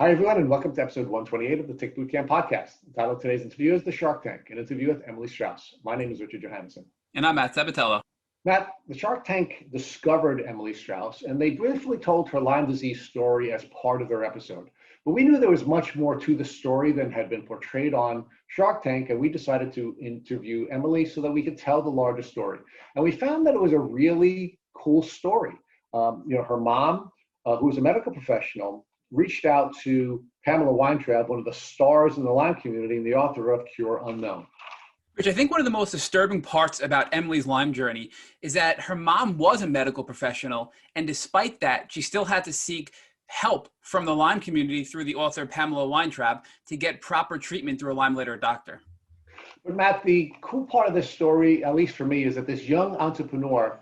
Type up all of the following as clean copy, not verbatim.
Hi, everyone, and welcome to episode 128 of the Tick Bootcamp podcast. The title of today's interview is The Shark Tank, an interview with Emily Strauss. My name is Richard Johannesson. And I'm Matt Sabatello. Matt, the Shark Tank discovered Emily Strauss, and they briefly told her Lyme disease story as part of their episode. But we knew there was much more to the story than had been portrayed on Shark Tank, and we decided to interview Emily so that we could tell the larger story. And we found that it was a really cool story. Her mom, who was a medical professional, reached out to Pamela Weintraub, one of the stars in the Lyme community and the author of Cure Unknown. Which I think one of the most disturbing parts about Emily's Lyme journey is that her mom was a medical professional, and despite that, she still had to seek help from the Lyme community through the author Pamela Weintraub to get proper treatment through a Lyme later doctor. But Matt, the cool part of this story, at least for me, is that this young entrepreneur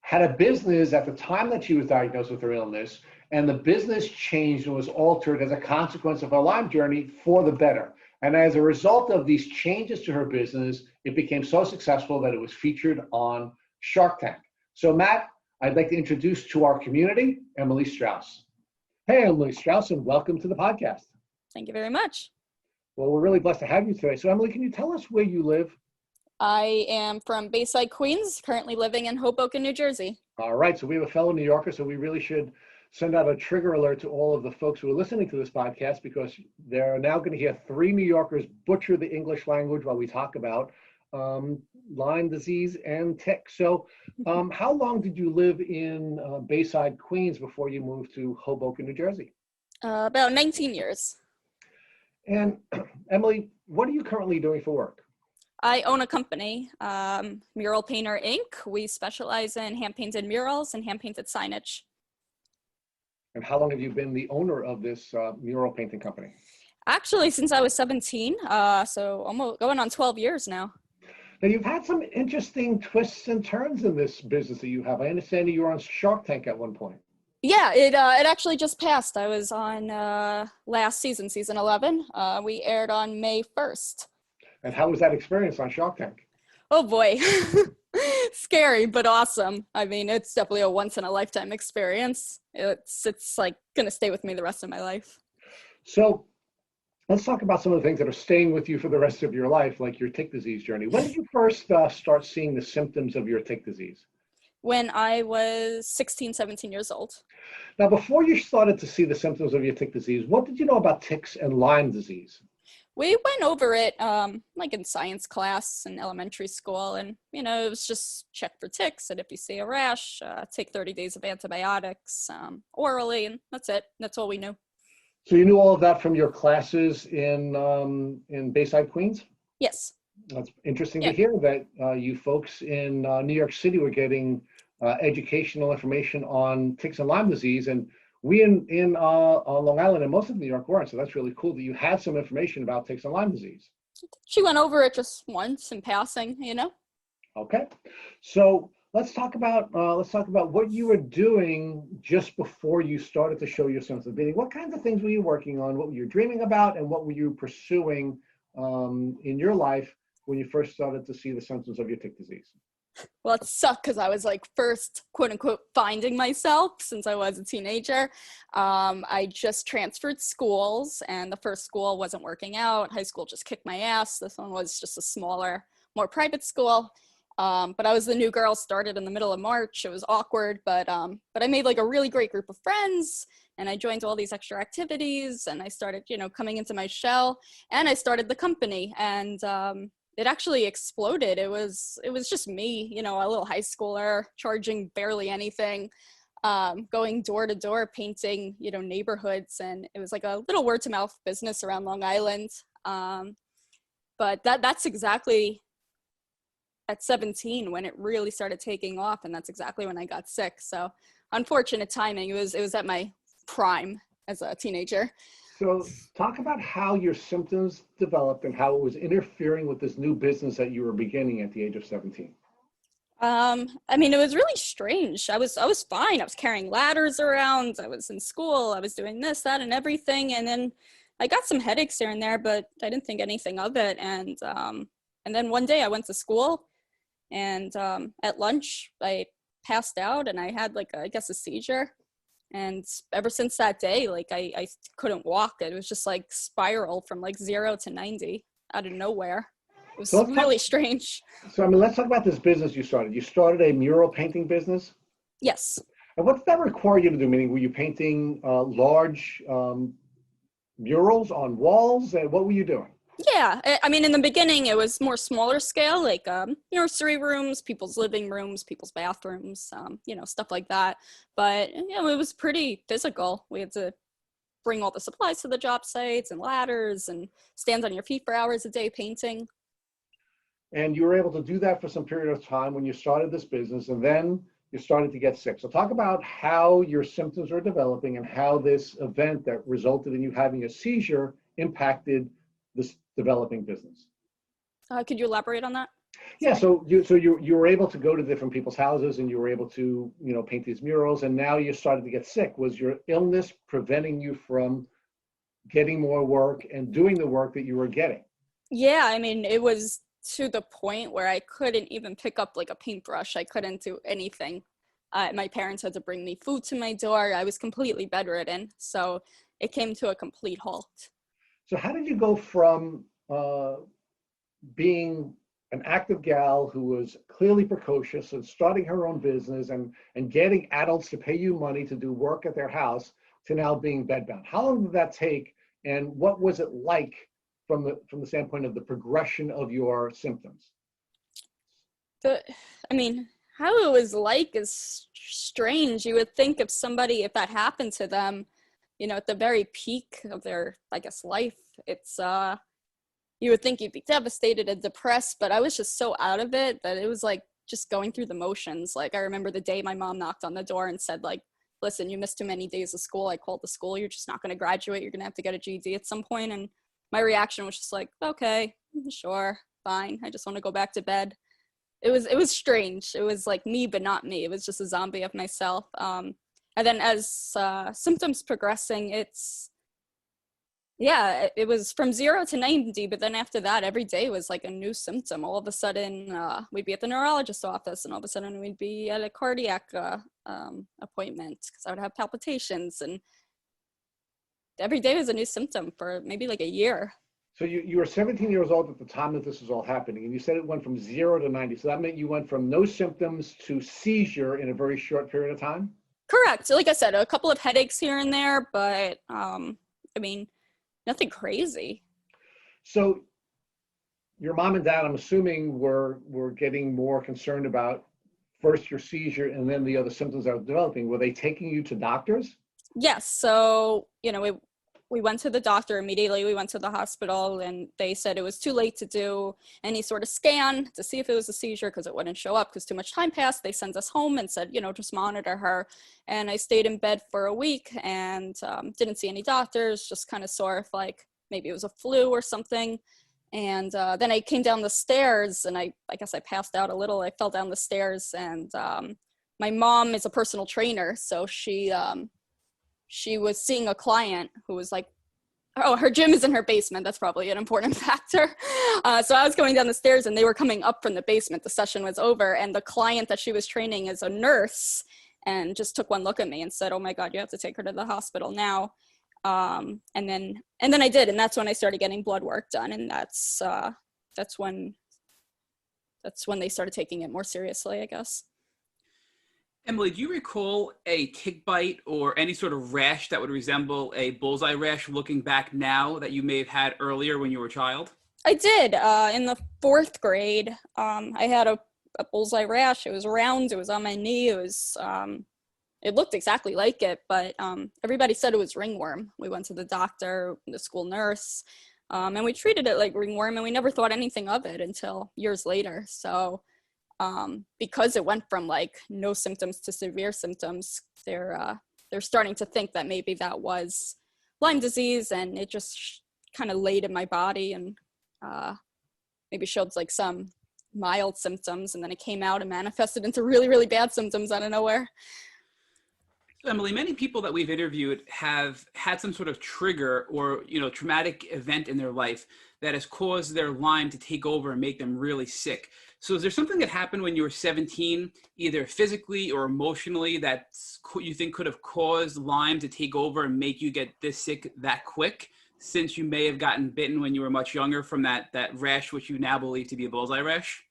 had a business at the time that she was diagnosed with her illness, and the business changed and was altered as a consequence of her Lyme journey for the better. And as a result of these changes to her business, it became so successful that it was featured on Shark Tank. So Matt, I'd like to introduce to our community, Emily Strauss. Hey, Emily Strauss, and welcome to the podcast. Thank you very much. Well, we're really blessed to have you today. So Emily, can you tell us where you live? I am from Bayside, Queens, currently living in Hoboken, New Jersey. All right, so we have a fellow New Yorker, so we really should send out a trigger alert to all of the folks who are listening to this podcast, because they're now going to hear three New Yorkers butcher the English language while we talk about Lyme disease and ticks. So how long did you live in Bayside, Queens before you moved to Hoboken, New Jersey? About 19 years. And Emily, what are you currently doing for work? I own a company, Mural Painter Inc. We specialize in hand-painted murals and hand-painted signage. And how long have you been the owner of this mural painting company? Actually, since I was 17, so almost going on 12 years now. Now, you've had some interesting twists and turns in this business that you have. I understand that you were on Shark Tank at one point. Yeah, it actually just passed. I was on last season, season 11. We aired on May 1st. And how was that experience on Shark Tank? Oh boy, scary, but awesome. I mean, it's definitely a once in a lifetime experience. It's like gonna stay with me the rest of my life. So let's talk about some of the things that are staying with you for the rest of your life, like your tick disease journey. When did you first start seeing the symptoms of your tick disease? When I was 16, 17 years old. Now, before you started to see the symptoms of your tick disease, what did you know about ticks and Lyme disease? We went over it like in science class in elementary school, and it was just check for ticks, and if you see a rash, take 30 days of antibiotics orally, and that's it. That's all we knew. So you knew all of that from your classes in Bayside, Queens? Yes. That's interesting to hear that you folks in New York City were getting educational information on ticks and Lyme disease, and we in Long Island and most of New York weren't. So that's really cool that you had some information about ticks and Lyme disease. She went over it just once in passing, Okay, so let's talk about what you were doing just before you started to show your symptoms of bleeding. What kinds of things were you working on? What were you dreaming about, and what were you pursuing in your life when you first started to see the symptoms of your tick disease? Well, it sucked because I was like first, quote unquote, finding myself since I was a teenager. I just transferred schools, and the first school wasn't working out. High school just kicked my ass. This one was just a smaller, more private school. But I was the new girl, started in the middle of March. It was awkward, but I made like a really great group of friends, and I joined all these extra activities, and I started, coming into my shell, and I started the company, and it actually exploded. It was just me, a little high schooler, charging barely anything, going door to door, painting, neighborhoods. And it was like a little word to mouth business around Long Island. But that's exactly at 17 when it really started taking off. And that's exactly when I got sick. So unfortunate timing. It was at my prime as a teenager. So talk about how your symptoms developed and how it was interfering with this new business that you were beginning at the age of 17. I mean, it was really strange. I was fine. I was carrying ladders around. I was in school. I was doing this, that, and everything. And then I got some headaches here and there, but I didn't think anything of it. And then one day I went to school, and at lunch I passed out, and I had a seizure. And ever since that day, like I couldn't walk. It was just like spiral from like 0 to 90 out of nowhere. It was So let's talk, really strange. so I mean, let's talk about this business you started. You started a mural painting business. Yes. And what did that require you to do? Meaning, were you painting large murals on walls? And what were you doing? Yeah, I mean, in the beginning, it was more smaller scale, like nursery rooms, people's living rooms, people's bathrooms, stuff like that. But it was pretty physical. We had to bring all the supplies to the job sites and ladders and stand on your feet for hours a day painting. And you were able to do that for some period of time when you started this business, and then you started to get sick. So talk about how your symptoms were developing and how this event that resulted in you having a seizure impacted this developing business. Could you elaborate on that? Yeah, so you were able to go to different people's houses and you were able to, paint these murals, and now you started to get sick. Was your illness preventing you from getting more work and doing the work that you were getting? Yeah, I mean, it was to the point where I couldn't even pick up like a paintbrush. I couldn't do anything. My parents had to bring me food to my door. I was completely bedridden. So it came to a complete halt. So how did you go from being an active gal who was clearly precocious and starting her own business and getting adults to pay you money to do work at their house to now being bedbound? How long did that take, and what was it like from the standpoint of the progression of your symptoms? How it was like is strange. You would think if that happened to them, at the very peak of their, I guess, life, it's you would think you'd be devastated and depressed, but I was just so out of it that it was like just going through the motions. Like, I remember the day my mom knocked on the door and said, like, listen, you missed too many days of school. I called the school. You're just not going to graduate. You're going to have to get a GED at some point. And my reaction was just like, okay, sure, fine. I just want to go back to bed. It was strange. It was like me, but not me. It was just a zombie of myself. And then as symptoms progressing, it was from 0 to 90, but then after that, every day was like a new symptom. All of a sudden, we'd be at the neurologist's office, and all of a sudden we'd be at a cardiac appointment because I would have palpitations, and every day was a new symptom for maybe like a year. So you were 17 years old at the time that this was all happening, and you said it went from 0 to 90. So that meant you went from no symptoms to seizure in a very short period of time? Correct. Like I said, a couple of headaches here and there, but nothing crazy. So your mom and dad, I'm assuming, were getting more concerned about first your seizure and then the other symptoms that were developing. Were they taking you to doctors? Yes. So, we went to the doctor immediately. We went to the hospital, and they said it was too late to do any sort of scan to see if it was a seizure because it wouldn't show up because too much time passed. They sent us home and said, just monitor her. And I stayed in bed for a week and didn't see any doctors, just kind of saw if like maybe it was a flu or something. And then I came down the stairs, and I guess I passed out a little. I fell down the stairs, and my mom is a personal trainer, so she was seeing a client who was like, her gym is in her basement. That's probably an important factor. So I was going down the stairs, and they were coming up from the basement. The session was over, and the client that she was training is a nurse, and just took one look at me and said, "Oh my God, you have to take her to the hospital now." And then I did, and that's when I started getting blood work done, and that's when they started taking it more seriously, I guess. Emily, do you recall a tick bite or any sort of rash that would resemble a bullseye rash looking back now that you may have had earlier when you were a child? I did. In the 4th grade, I had a bullseye rash. It was round. It was on my knee. It looked exactly like it, but everybody said it was ringworm. We went to the doctor, the school nurse, and we treated it like ringworm, and we never thought anything of it until years later. So because it went from like no symptoms to severe symptoms, they're starting to think that maybe that was Lyme disease, and it just kind of laid in my body and maybe showed like some mild symptoms, and then it came out and manifested into really, really bad symptoms out of nowhere. So Emily, many people that we've interviewed have had some sort of trigger or, traumatic event in their life that has caused their Lyme to take over and make them really sick. So is there something that happened when you were 17, either physically or emotionally, that you think could have caused Lyme to take over and make you get this sick that quick, since you may have gotten bitten when you were much younger from that rash, which you now believe to be a bullseye rash?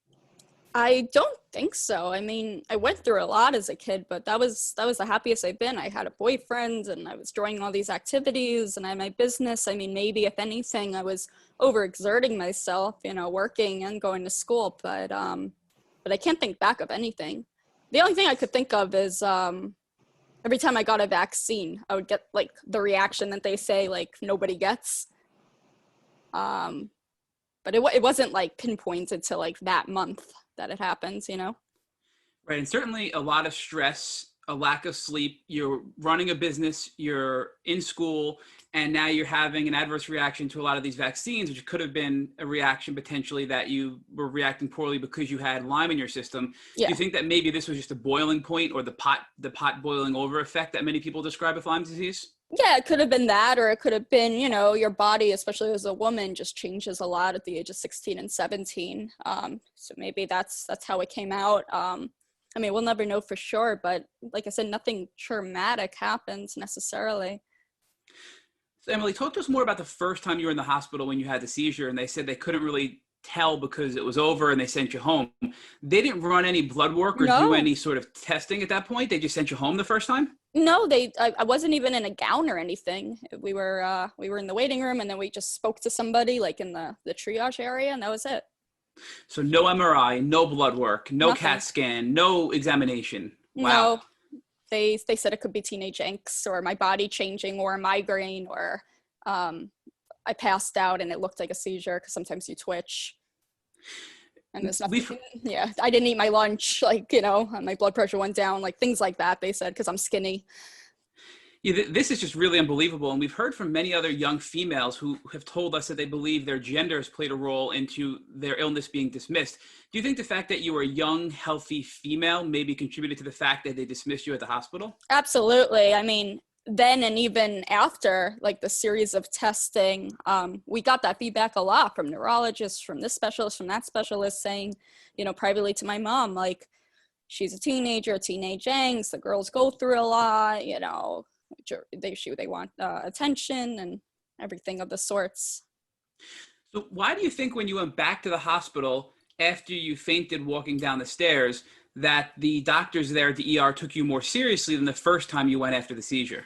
I don't think so. I mean, I went through a lot as a kid, but that was the happiest I've been. I had a boyfriend and I was joining all these activities and I had my business. I mean, maybe if anything, I was overexerting myself, working and going to school, but I can't think back of anything. The only thing I could think of is every time I got a vaccine, I would get like the reaction that they say like nobody gets. But it wasn't like pinpointed to like that month that it happens, Right. And certainly a lot of stress, a lack of sleep. You're running a business, you're in school, and now you're having an adverse reaction to a lot of these vaccines, which could have been a reaction potentially that you were reacting poorly because you had Lyme in your system. Yeah. Do you think that maybe this was just a boiling point, or the pot boiling over effect that many people describe with Lyme disease? Yeah, it could have been that, or it could have been, your body, especially as a woman, just changes a lot at the age of 16 and 17. So maybe that's how it came out. I mean, we'll never know for sure, but like I said, nothing traumatic happens necessarily. So Emily, talk to us more about the first time you were in the hospital when you had the seizure, and they said they couldn't really tell because it was over and they sent you home. They didn't run any blood work or do any sort of testing at that point? They just sent you home the first time? No, I wasn't even in a gown or anything. We were in the waiting room, and then we just spoke to somebody like in the triage area, and that was it. So no MRI, no blood work, no Nothing. CAT scan, no examination. Wow. No, they said it could be teenage angst or my body changing or a migraine or I passed out and it looked like a seizure because sometimes you twitch. And there's nothing. Yeah, I didn't eat my lunch, like, my blood pressure went down, like things like that, they said, because I'm skinny. Yeah, this is just really unbelievable. And we've heard from many other young females who have told us that they believe their gender has played a role into their illness being dismissed. Do you think the fact that you were a young, healthy female maybe contributed to the fact that they dismissed you at the hospital? Absolutely. I mean, then and even after like the series of testing, we got that feedback a lot from neurologists, from this specialist, from that specialist, saying, privately to my mom, like, she's a teenager, teenage angst, the girls go through a lot, they want attention and everything of the sorts. So why do you think when you went back to the hospital after you fainted walking down the stairs that the doctors there at the ER took you more seriously than the first time you went after the seizure?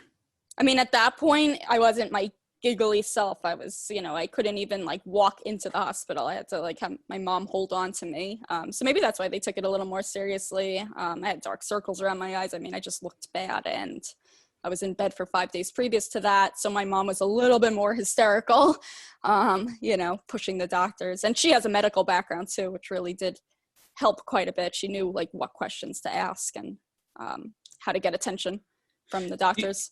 I mean, at that point, I wasn't my giggly self. I was, I couldn't even like walk into the hospital. I had to like have my mom hold on to me. So maybe that's why they took it a little more seriously. I had dark circles around my eyes. I mean, I just looked bad, and I was in bed for 5 days previous to that. So my mom was a little bit more hysterical, pushing the doctors. And she has a medical background too, which really did help quite a bit. She knew like what questions to ask and how to get attention from the doctors.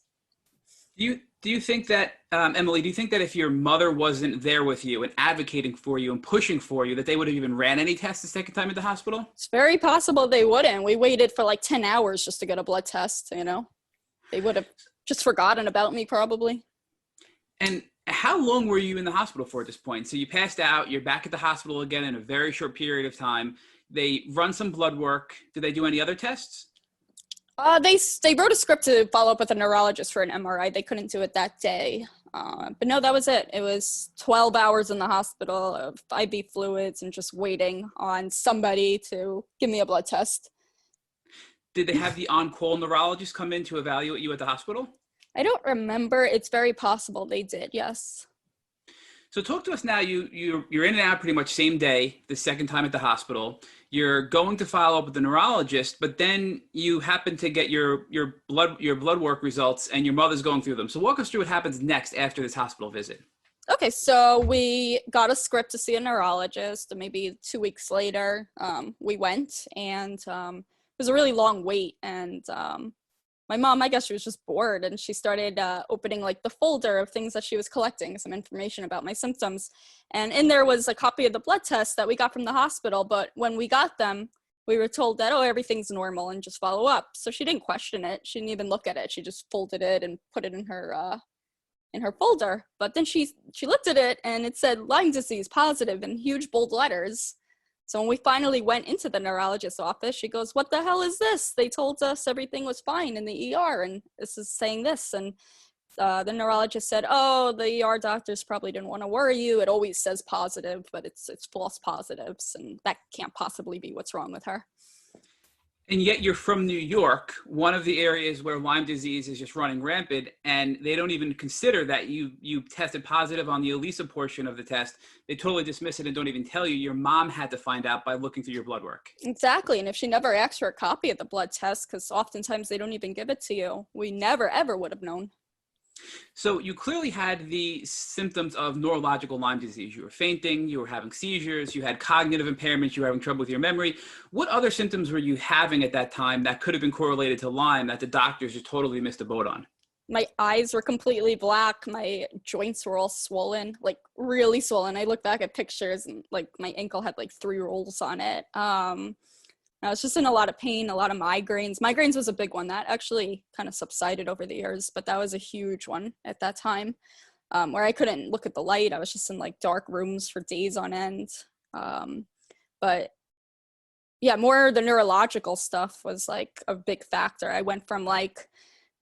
Do you think that, Emily, do you think that if your mother wasn't there with you and advocating for you and pushing for you, that they would have even ran any tests the second time at the hospital? It's very possible they wouldn't. We waited for like 10 hours just to get a blood test, They would have just forgotten about me probably. And how long were you in the hospital for at this point? So you passed out, you're back at the hospital again in a very short period of time. They run some blood work. Did they do any other tests? They wrote a script to follow up with a neurologist for an MRI. They couldn't do it that day. But no, that was it. It was 12 hours in the hospital of IV fluids and just waiting on somebody to give me a blood test. Did they have the on-call neurologist come in to evaluate you at the hospital? I don't remember. It's very possible they did, yes. So talk to us now. You're in and out pretty much same day, the second time at the hospital. You're going to follow up with the neurologist, but then you happen to get your blood work results, and your mother's going through them. So walk us through what happens next after this hospital visit. Okay, so we got a script to see a neurologist, and maybe 2 weeks later, we went, and it was a really long wait, and my mom, I guess she was just bored, and she started opening like the folder of things that she was collecting, some information about my symptoms. And in there was a copy of the blood test that we got from the hospital. But when we got them, we were told that, oh, everything's normal and just follow up. So she didn't question it. She didn't even look at it. She just folded it and put it in her folder. But then she looked at it and it said Lyme disease positive in huge bold letters. So when we finally went into the neurologist's office, she goes, what the hell is this? They told us everything was fine in the ER and this is saying this. And the neurologist said, oh, the ER doctors probably didn't want to worry you. It always says positive, but it's false positives. And that can't possibly be what's wrong with her. And yet you're from New York, one of the areas where Lyme disease is just running rampant, and they don't even consider that you tested positive on the ELISA portion of the test. They totally dismiss it and don't even tell you. Your mom had to find out by looking through your blood work. Exactly. And if she never asked for a copy of the blood test, because oftentimes they don't even give it to you, we never, ever would have known. So you clearly had the symptoms of neurological Lyme disease. You were fainting, you were having seizures, you had cognitive impairments, you were having trouble with your memory. What other symptoms were you having at that time that could have been correlated to Lyme that the doctors just totally missed the boat on? My eyes were completely black. My joints were all swollen, like really swollen. I look back at pictures and like my ankle had like 3 rolls on it. I was just in a lot of pain, a lot of migraines. Migraines was a big one. That actually kind of subsided over the years, but that was a huge one at that time, where I couldn't look at the light. I was just in like dark rooms for days on end. But yeah, more the neurological stuff was like a big factor. I went from like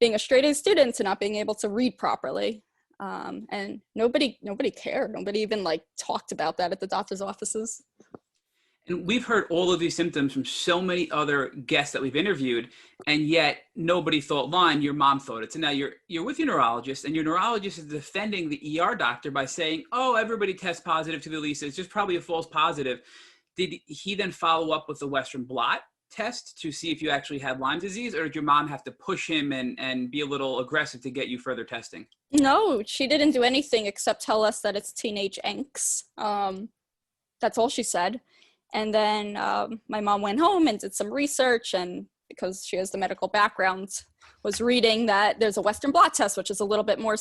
being a straight A student to not being able to read properly. And nobody cared. Nobody even like talked about that at the doctor's offices. And we've heard all of these symptoms from so many other guests that we've interviewed, and yet nobody thought Lyme. Your mom thought it. So now you're with your neurologist, and your neurologist is defending the ER doctor by saying, oh, everybody tests positive to the ELISA. It's just probably a false positive. Did he then follow up with the Western blot test to see if you actually had Lyme disease, or did your mom have to push him and be a little aggressive to get you further testing? No, she didn't do anything except tell us that it's teenage angst. That's all she said. And then my mom went home and did some research, and because she has the medical background, was reading that there's a Western blot test, which is a little bit more,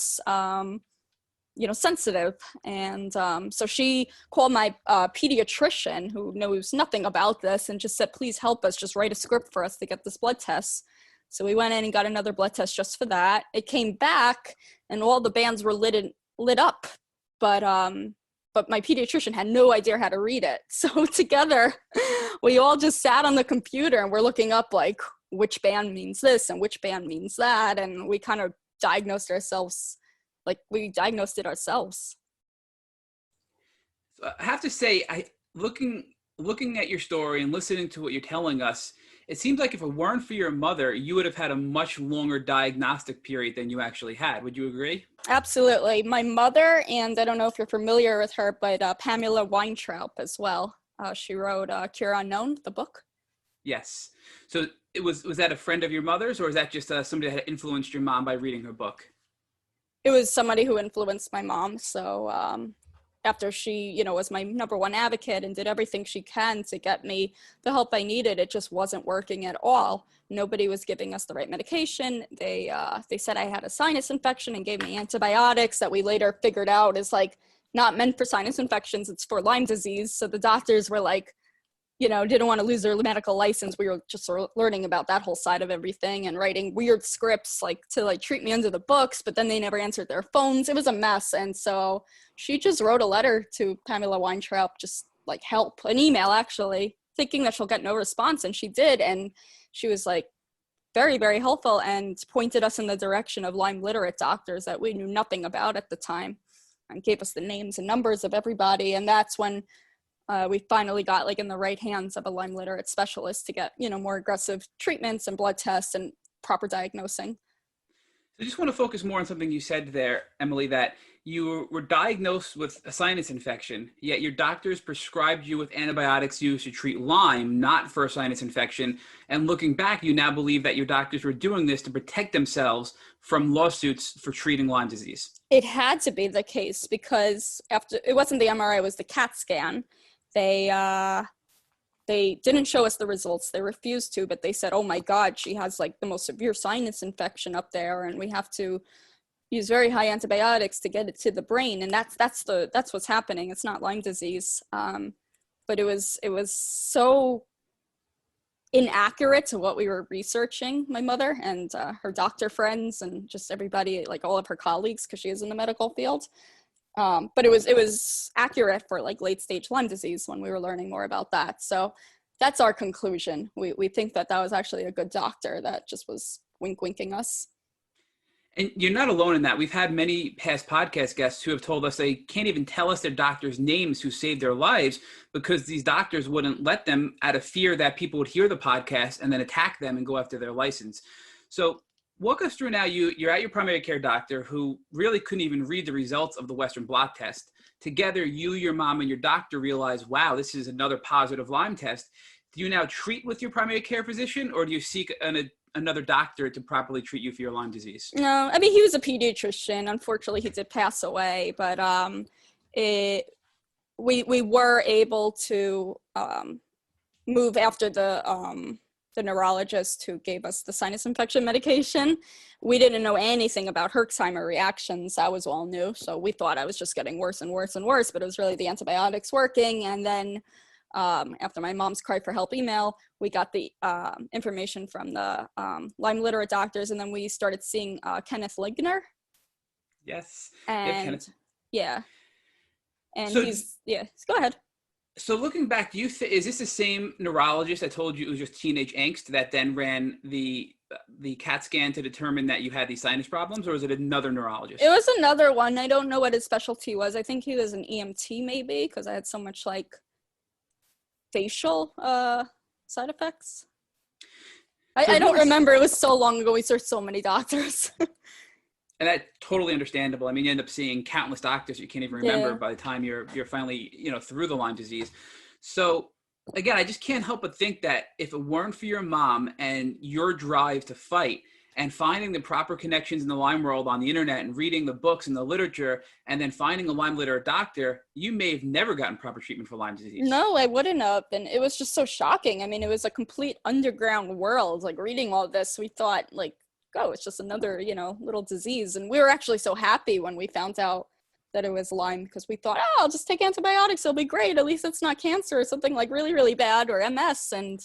sensitive. And so she called my pediatrician, who knows nothing about this, and just said, please help us, just write a script for us to get this blood test. So we went in and got another blood test just for that. It came back and all the bands were lit up, but my pediatrician had no idea how to read it. So together, we all just sat on the computer and we're looking up like which band means this and which band means that. And we kind of diagnosed ourselves, like we diagnosed it ourselves. So I have to say, looking at your story and listening to what you're telling us, it seems like if it weren't for your mother, you would have had a much longer diagnostic period than you actually had. Would you agree? Absolutely. My mother, and I don't know if you're familiar with her, but Pamela Weintraub as well. She wrote Cure Unknown, the book. Yes. So was that a friend of your mother's, or is that just somebody that had influenced your mom by reading her book? It was somebody who influenced my mom. So after she, was my number one advocate and did everything she can to get me the help I needed, it just wasn't working at all. Nobody was giving us the right medication. They said I had a sinus infection and gave me antibiotics that we later figured out is like not meant for sinus infections. It's for Lyme disease. So the doctors were like, didn't want to lose their medical license. We were just learning about that whole side of everything and writing weird scripts to treat me under the books, but then they never answered their phones. It was a mess. And so she just wrote a letter to Pamela Weintraub, just like help, an email actually, thinking that she'll get no response. And she did. And she was like very, very helpful and pointed us in the direction of Lyme literate doctors that we knew nothing about at the time, and gave us the names and numbers of everybody. And that's when we finally got in the right hands of a Lyme literate specialist to get, more aggressive treatments and blood tests and proper diagnosing. I just want to focus more on something you said there, Emily, that you were diagnosed with a sinus infection, yet your doctors prescribed you with antibiotics used to treat Lyme, not for a sinus infection. And looking back, you now believe that your doctors were doing this to protect themselves from lawsuits for treating Lyme disease. It had to be the case because after it wasn't the MRI, it was the CAT scan. They didn't show us the results. They refused to, but they said, oh my God, she has the most severe sinus infection up there, and we have to use very high antibiotics to get it to the brain. And that's what's happening. It's not Lyme disease. But it was so inaccurate to what we were researching, my mother and her doctor friends and just everybody, like all of her colleagues, because she is in the medical field. But it was accurate for like late stage Lyme disease when we were learning more about that. So that's our conclusion. We think that was actually a good doctor that just was winking us. And you're not alone in that. We've had many past podcast guests who have told us they can't even tell us their doctors' names who saved their lives because these doctors wouldn't let them out of fear that people would hear the podcast and then attack them and go after their license. So walk us through now. You're at your primary care doctor who really couldn't even read the results of the Western blot test. Together, you, your mom, and your doctor realize, wow, this is another positive Lyme test. Do you now treat with your primary care physician, or do you seek another doctor to properly treat you for your Lyme disease? No, I mean, he was a pediatrician. Unfortunately, he did pass away, but we were able to move after the neurologist who gave us the sinus infection medication. We didn't know anything about Herxheimer reactions. That was all new. So we thought I was just getting worse and worse and worse, but it was really the antibiotics working. And then after my mom's cry for help email, we got the information from the Lyme literate doctors, and then we started seeing Kenneth Ligner. Yes. And yeah. And so, go ahead. So looking back, is this the same neurologist that told you it was just teenage angst that then ran the CAT scan to determine that you had these sinus problems, or was it another neurologist? It was another one. I don't know what his specialty was. I think he was an EMT maybe, because I had so much like facial side effects. I don't remember. It was so long ago. We searched so many doctors. And that's totally understandable. I mean, you end up seeing countless doctors you can't even remember by the time you're finally, through the Lyme disease. So again, I just can't help but think that if it weren't for your mom and your drive to fight and finding the proper connections in the Lyme world on the internet and reading the books and the literature and then finding a Lyme literate doctor, you may have never gotten proper treatment for Lyme disease. No, I wouldn't have. And it was just so shocking. I mean, it was a complete underground world. Like reading all this, we thought like, oh, it's just another, little disease. And we were actually so happy when we found out that it was Lyme, because we thought, oh, I'll just take antibiotics. It'll be great. At least it's not cancer or something like really, really bad, or MS. And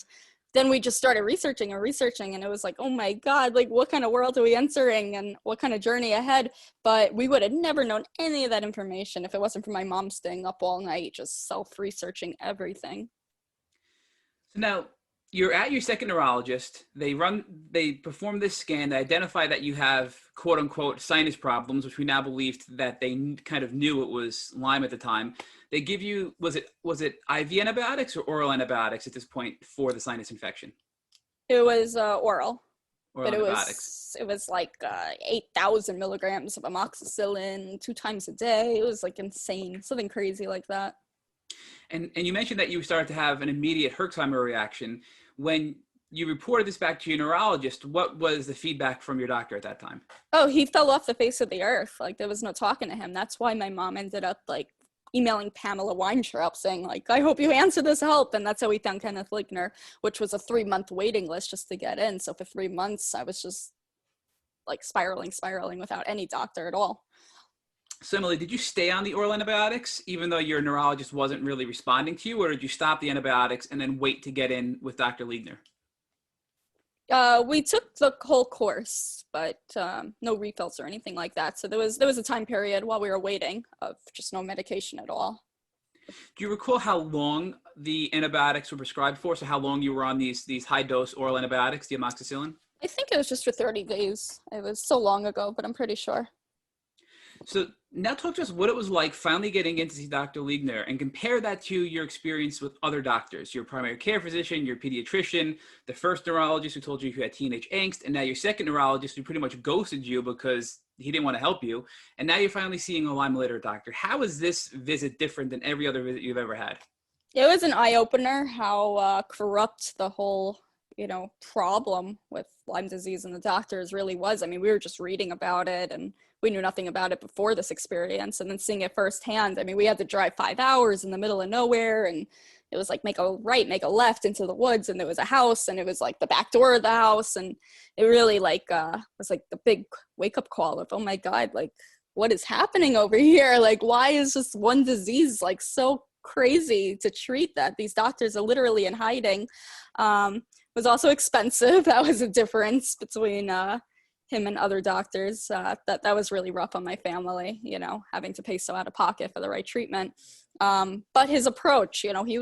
then we just started researching. And it was like, oh my God, like what kind of world are we entering and what kind of journey ahead? But we would have never known any of that information if it wasn't for my mom staying up all night, just self-researching everything. So now, you're at your second neurologist. They perform this scan. They identify that you have quote unquote sinus problems, which we now believed that they kind of knew it was Lyme at the time. They give you, was it IV antibiotics or oral antibiotics at this point for the sinus infection? It was oral. Oral but antibiotics. it was like 8,000 milligrams of amoxicillin 2 times a day. It was like insane, something crazy like that. And you mentioned that you started to have an immediate Herxheimer reaction. When you reported this back to your neurologist, what was the feedback from your doctor at that time? Oh, he fell off the face of the earth. Like there was no talking to him. That's why my mom ended up like emailing Pamela Weintraub saying like, I hope you answer this help. And that's how we found Kenneth Ligner, which was a 3-month waiting list just to get in. So for 3 months, I was just like spiraling without any doctor at all. So Emily, did you stay on the oral antibiotics even though your neurologist wasn't really responding to you, or did you stop the antibiotics and then wait to get in with Dr. Ligner? We took the whole course, but no refills or anything like that. So there was a time period while we were waiting of just no medication at all. Do you recall how long the antibiotics were prescribed for? So how long you were on these high dose oral antibiotics, the amoxicillin? I think it was just for 30 days. It was so long ago, but I'm pretty sure. So now talk to us what it was like finally getting in to see Dr. Ligner and compare that to your experience with other doctors, your primary care physician, your pediatrician, the first neurologist who told you you had teenage angst, and now your second neurologist who pretty much ghosted you because he didn't want to help you. And now you're finally seeing a Lyme literate doctor. How is this visit different than every other visit you've ever had? It was an eye-opener how corrupt the whole problem with Lyme disease and the doctors really was. I mean, we were just reading about it and we knew nothing about it before this experience, and then seeing it firsthand. I mean, we had to drive 5 hours in the middle of nowhere, and it was like make a right, make a left into the woods, and there was a house, and it was like the back door of the house, and it really was like the big wake-up call of, oh my God, like what is happening over here? Like, why is just one disease like so crazy to treat that these doctors are literally in hiding? was also expensive. That was a difference between him and other doctors. That was really rough on my family, you know, having to pay so out of pocket for the right treatment. But his approach, you know, he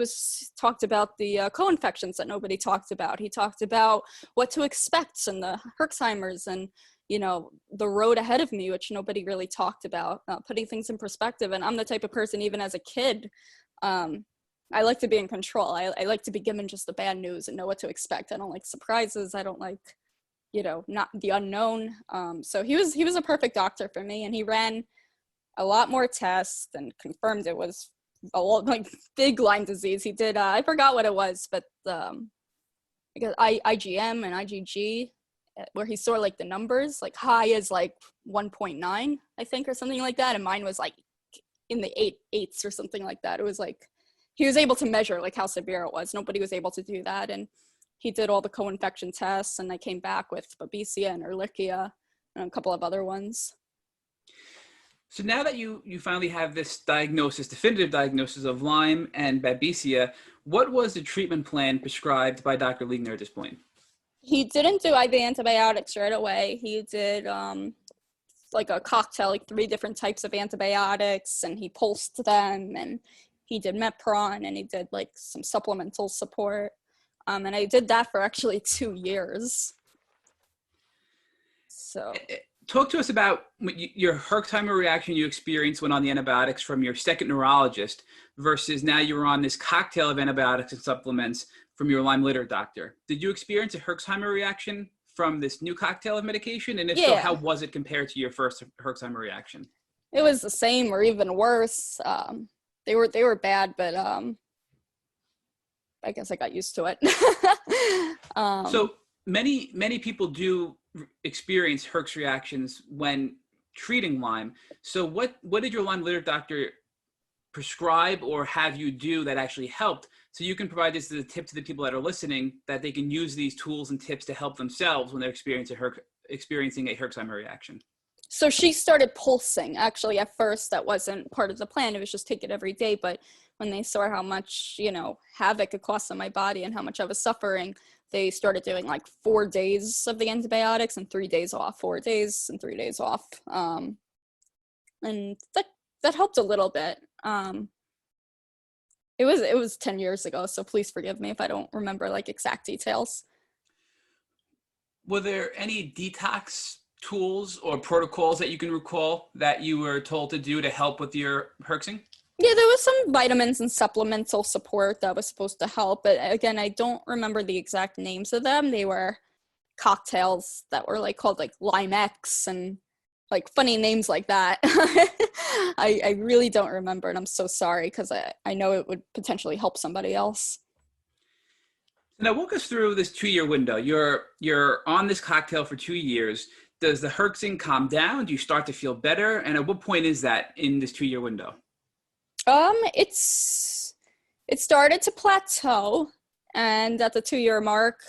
talked about the co-infections that nobody talked about. He talked about what to expect and the Herxheimer's and, you know, the road ahead of me, which nobody really talked about, putting things in perspective. And I'm the type of person, even as a kid, I like to be in control. I like to be given just the bad news and know what to expect. I don't like surprises. I don't like, you know, not the unknown. So he was a perfect doctor for me, and he ran a lot more tests and confirmed it was a lot, like big Lyme disease. He did, I forgot what it was, but because IgM and IgG, where he saw like the numbers, like high is like 1.9, I think, or something like that. And mine was like in the eights or something like that. It was like, he was able to measure like how severe it was. Nobody was able to do that. And he did all the co-infection tests, and I came back with Babesia and Ehrlichia and a couple of other ones. So now that you finally have this diagnosis, definitive diagnosis of Lyme and Babesia, what was the treatment plan prescribed by Dr. Liegner at this point? He didn't do IV antibiotics right away. He did like a cocktail, like 3 different types of antibiotics, and he pulsed them, and he did Mepron, and he did like some supplemental support. And I did that for actually 2 years. So talk to us about your Herxheimer reaction you experienced when on the antibiotics from your second neurologist versus now you're on this cocktail of antibiotics and supplements from your Lyme litter doctor. Did you experience a Herxheimer reaction from this new cocktail of medication? And if so, how was it compared to your first Herxheimer reaction? It was the same or even worse. They were bad, but I guess I got used to it. So many people do experience Herx reactions when treating Lyme. So what did your Lyme litter doctor prescribe or have you do that actually helped? So you can provide this as a tip to the people that are listening, that they can use these tools and tips to help themselves when they're experiencing a Herxheimer reaction. So she started pulsing. Actually, at first, that wasn't part of the plan. It was just take it every day. But when they saw how much, you know, havoc it caused on my body and how much I was suffering, they started doing like 4 days of the antibiotics and 3 days off, 4 days and 3 days off. And that helped a little bit. It was 10 years ago, so please forgive me if I don't remember like exact details. Were there any detox tools or protocols that you can recall that you were told to do to help with your herxing? Yeah, there was some vitamins and supplemental support that was supposed to help, but again, I don't remember the exact names of them. They were cocktails that were like called like Lyme X and like funny names like that. I really don't remember, and I'm so sorry because I know it would potentially help somebody else. Now walk us through this 2-year window. You're on this cocktail for 2 years. Does the herxing calm down? Do you start to feel better? And at what point is that in this 2-year window? It started to plateau, and at the 2-year mark,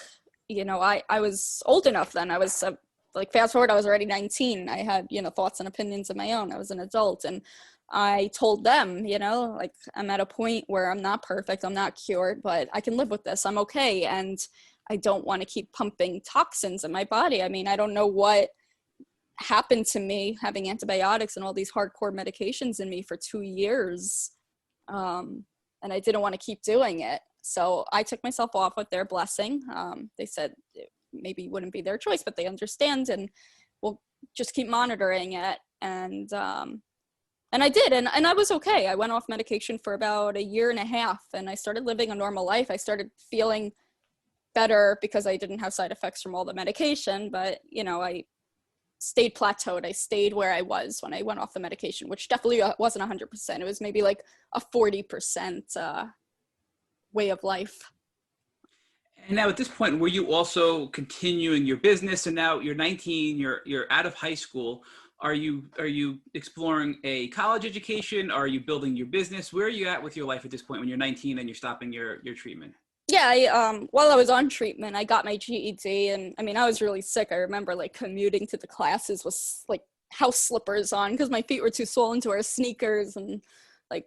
you know, I was old enough then. I was like, fast forward, I was already 19. I had, you know, thoughts and opinions of my own. I was an adult, and I told them, you know, like, I'm at a point where I'm not perfect, I'm not cured, but I can live with this. I'm okay, and I don't want to keep pumping toxins in my body. I mean, I don't know what happened to me having antibiotics and all these hardcore medications in me for 2 years. And I didn't want to keep doing it. So I took myself off with their blessing. They said it maybe wouldn't be their choice, but they understand and we'll just keep monitoring it. And I did, and I was okay. I went off medication for about 1.5 years, and I started living a normal life. I started feeling better because I didn't have side effects from all the medication, but, you know, I stayed plateaued. I stayed where I was when I went off the medication, which definitely wasn't 100%. It was maybe like a 40% way of life. And now at this point, were you also continuing your business? And now you're 19, you're out of high school. Are you exploring a college education? Are you building your business? Where are you at with your life at this point when you're 19 and you're stopping your treatment? Yeah, while I was on treatment, I got my GED, and I mean, I was really sick. I remember like commuting to the classes with like house slippers on because my feet were too swollen to wear sneakers, and like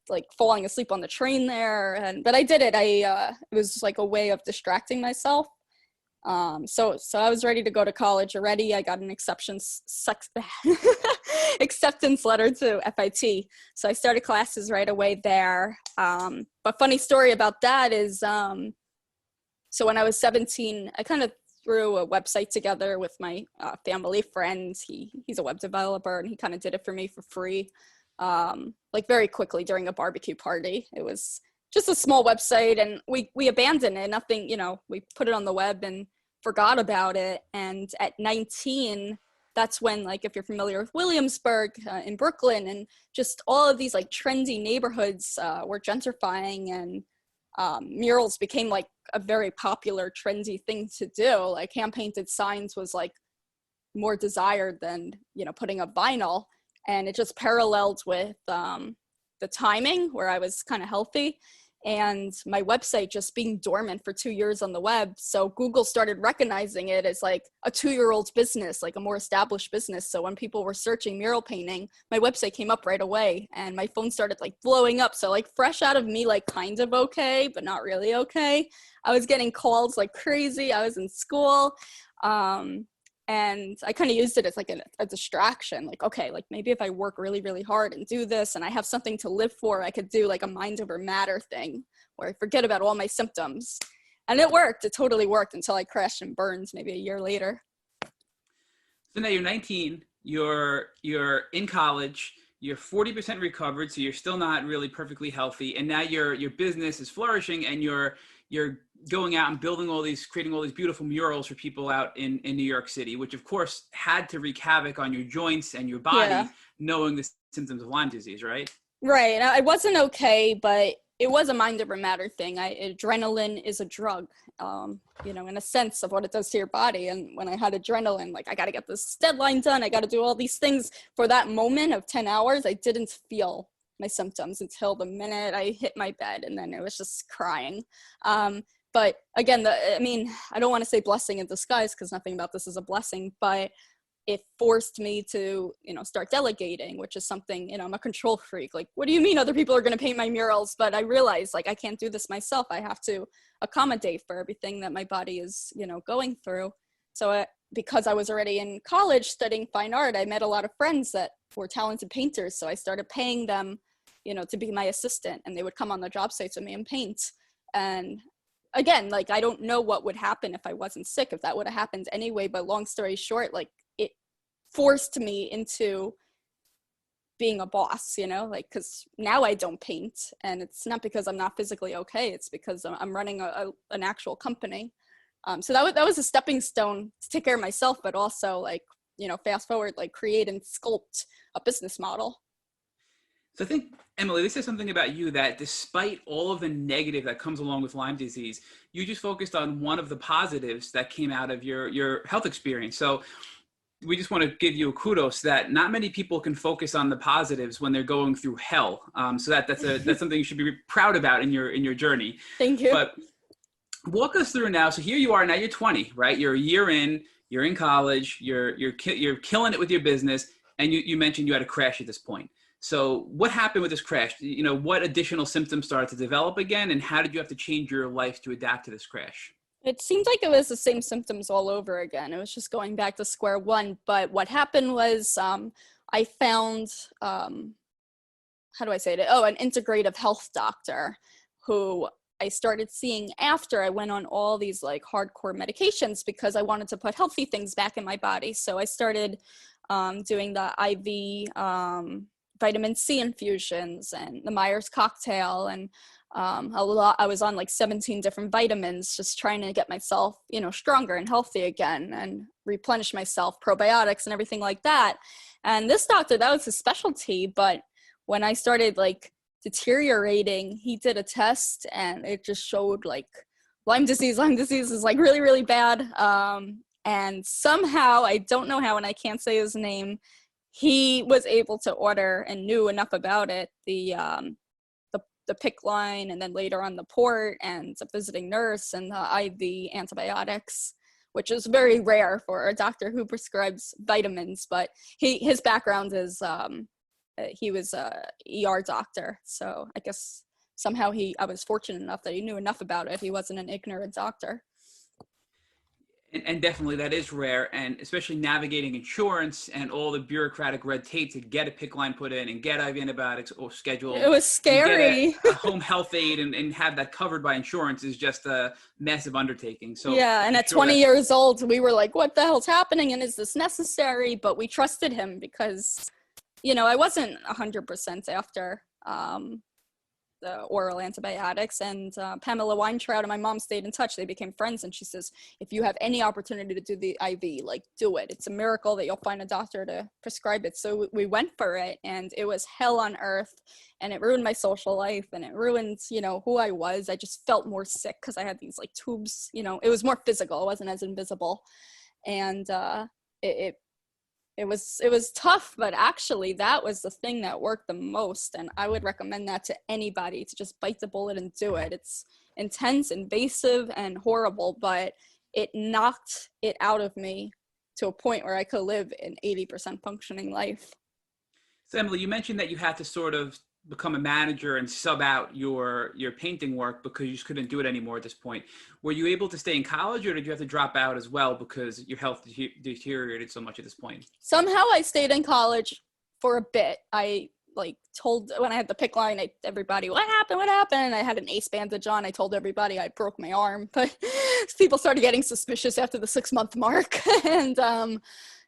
like falling asleep on the train there. But I did it. It was like a way of distracting myself. So I was ready to go to college already. I got an acceptance letter to FIT. So I started classes right away there. But funny story about that is, so when I was 17, I kind of threw a website together with my family friend. He's a web developer, and he kind of did it for me for free, like very quickly during a barbecue party. It was just a small website, and we abandoned it. Nothing, we put it on the web and forgot about it. And at 19, that's when, like, if you're familiar with Williamsburg in Brooklyn, and just all of these like trendy neighborhoods were gentrifying, and murals became like a very popular trendy thing to do. Like hand painted signs was like more desired than putting up vinyl. And it just paralleled with the timing where I was kind of healthy, and my website just being dormant for 2 years on the web. So Google started recognizing it as like a 2-year-old's business, like a more established business. So when people were searching mural painting, my website came up right away, and my phone started like blowing up. So like fresh out of me, like kind of okay, but not really okay. I was getting calls like crazy. I was in school. And I kind of used it as like a distraction. Like, okay, like maybe if I work really, really hard and do this, and I have something to live for, I could do like a mind over matter thing where I forget about all my symptoms. And it worked. It totally worked until I crashed and burned maybe a year later. So now you're 19, you're in college, you're 40% recovered, so you're still not really perfectly healthy. And now your business is flourishing, and you're going out and creating all these beautiful murals for people out in New York City, which of course had to wreak havoc on your joints and your body, Yeah. knowing the symptoms of Lyme disease, right? Right. I wasn't okay, but it was a mind over matter thing. Adrenaline is a drug, in a sense of what it does to your body. And when I had adrenaline, like I got to get this deadline done, I got to do all these things for that moment of 10 hours, I didn't feel my symptoms until the minute I hit my bed, and then it was just crying. But again, I don't want to say blessing in disguise, because nothing about this is a blessing, but it forced me to, start delegating, which is something, I'm a control freak. Like, what do you mean other people are going to paint my murals? But I realized, like, I can't do this myself. I have to accommodate for everything that my body is, going through. So because I was already in college studying fine art, I met a lot of friends that were talented painters. So I started paying them, to be my assistant, and they would come on the job sites with me and paint. And again, like, I don't know what would happen if I wasn't sick, if that would have happened anyway. But long story short, like, it forced me into being a boss, like, because now I don't paint, and it's not because I'm not physically okay. It's because I'm running an actual company. So that was a stepping stone to take care of myself, but also, like, fast forward, like, create and sculpt a business model. So I think, Emily, this is something about you that despite all of the negative that comes along with Lyme disease, you just focused on one of the positives that came out of your health experience. So we just want to give you a kudos that not many people can focus on the positives when they're going through hell. So that's something you should be proud about in your journey. Thank you. But walk us through now. So here you are, now you're 20, right? You're a year in, you're in college, you're killing it with your business. And you mentioned you had a crash at this point. So what happened with this crash? What additional symptoms started to develop again, and how did you have to change your life to adapt to this crash? It seemed like it was the same symptoms all over again. It was just going back to square one. But what happened was I found, how do I say it? Oh, an integrative health doctor who I started seeing after I went on all these like hardcore medications, because I wanted to put healthy things back in my body. So I started doing the IV vitamin C infusions and the Myers cocktail, and I was on like 17 different vitamins, just trying to get myself, stronger and healthy again, and replenish myself, probiotics and everything like that. And this doctor, that was his specialty. But when I started like deteriorating, he did a test, and it just showed like Lyme disease is like really, really bad. And somehow, I don't know how, and I can't say his name, he was able to order and knew enough about it, the PICC line, and then later on the port, and the visiting nurse, and the IV antibiotics, which is very rare for a doctor who prescribes vitamins. But his background is he was a ER doctor. So I guess somehow I was fortunate enough that he knew enough about it. He wasn't an ignorant doctor. And definitely that is rare, and especially navigating insurance and all the bureaucratic red tape to get a PICC line put in and get IV antibiotics or scheduled. It was scary. And get a home health aid and have that covered by insurance is just a massive undertaking. So yeah, and at 20 years old, we were like, what the hell's happening, and is this necessary? But we trusted him because, I wasn't 100% after the oral antibiotics, and Pamela Weintraut and my mom stayed in touch. They became friends, and she says, if you have any opportunity to do the IV, like, do it. It's a miracle that you'll find a doctor to prescribe it. So we went for it, and it was hell on earth, and it ruined my social life, and it ruined, who I was. I just felt more sick because I had these like tubes, it was more physical. It wasn't as invisible. And it was tough, but actually that was the thing that worked the most. And I would recommend that to anybody, to just bite the bullet and do it. It's intense, invasive, and horrible, but it knocked it out of me to a point where I could live an 80% functioning life. So Emily, you mentioned that you had to sort of become a manager and sub out your painting work because you just couldn't do it anymore at this point. Were you able to stay in college, or did you have to drop out as well because your health deteriorated so much at this point? Somehow I stayed in college for a bit. I told, when I had the PICC line, everybody, what happened? And I had an ace bandage on. I told everybody I broke my arm, but people started getting suspicious after the 6-month mark. And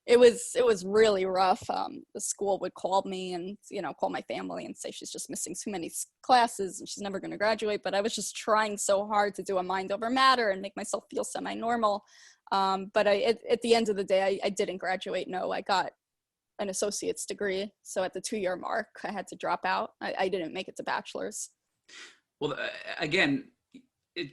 it was really rough. The school would call me and, call my family and say she's just missing too many classes and she's never going to graduate. But I was just trying so hard to do a mind over matter and make myself feel semi-normal. But at the end of the day, I didn't graduate. No, I got an associate's degree. So at the 2-year mark, I had to drop out. I didn't make it to bachelor's. Well, again,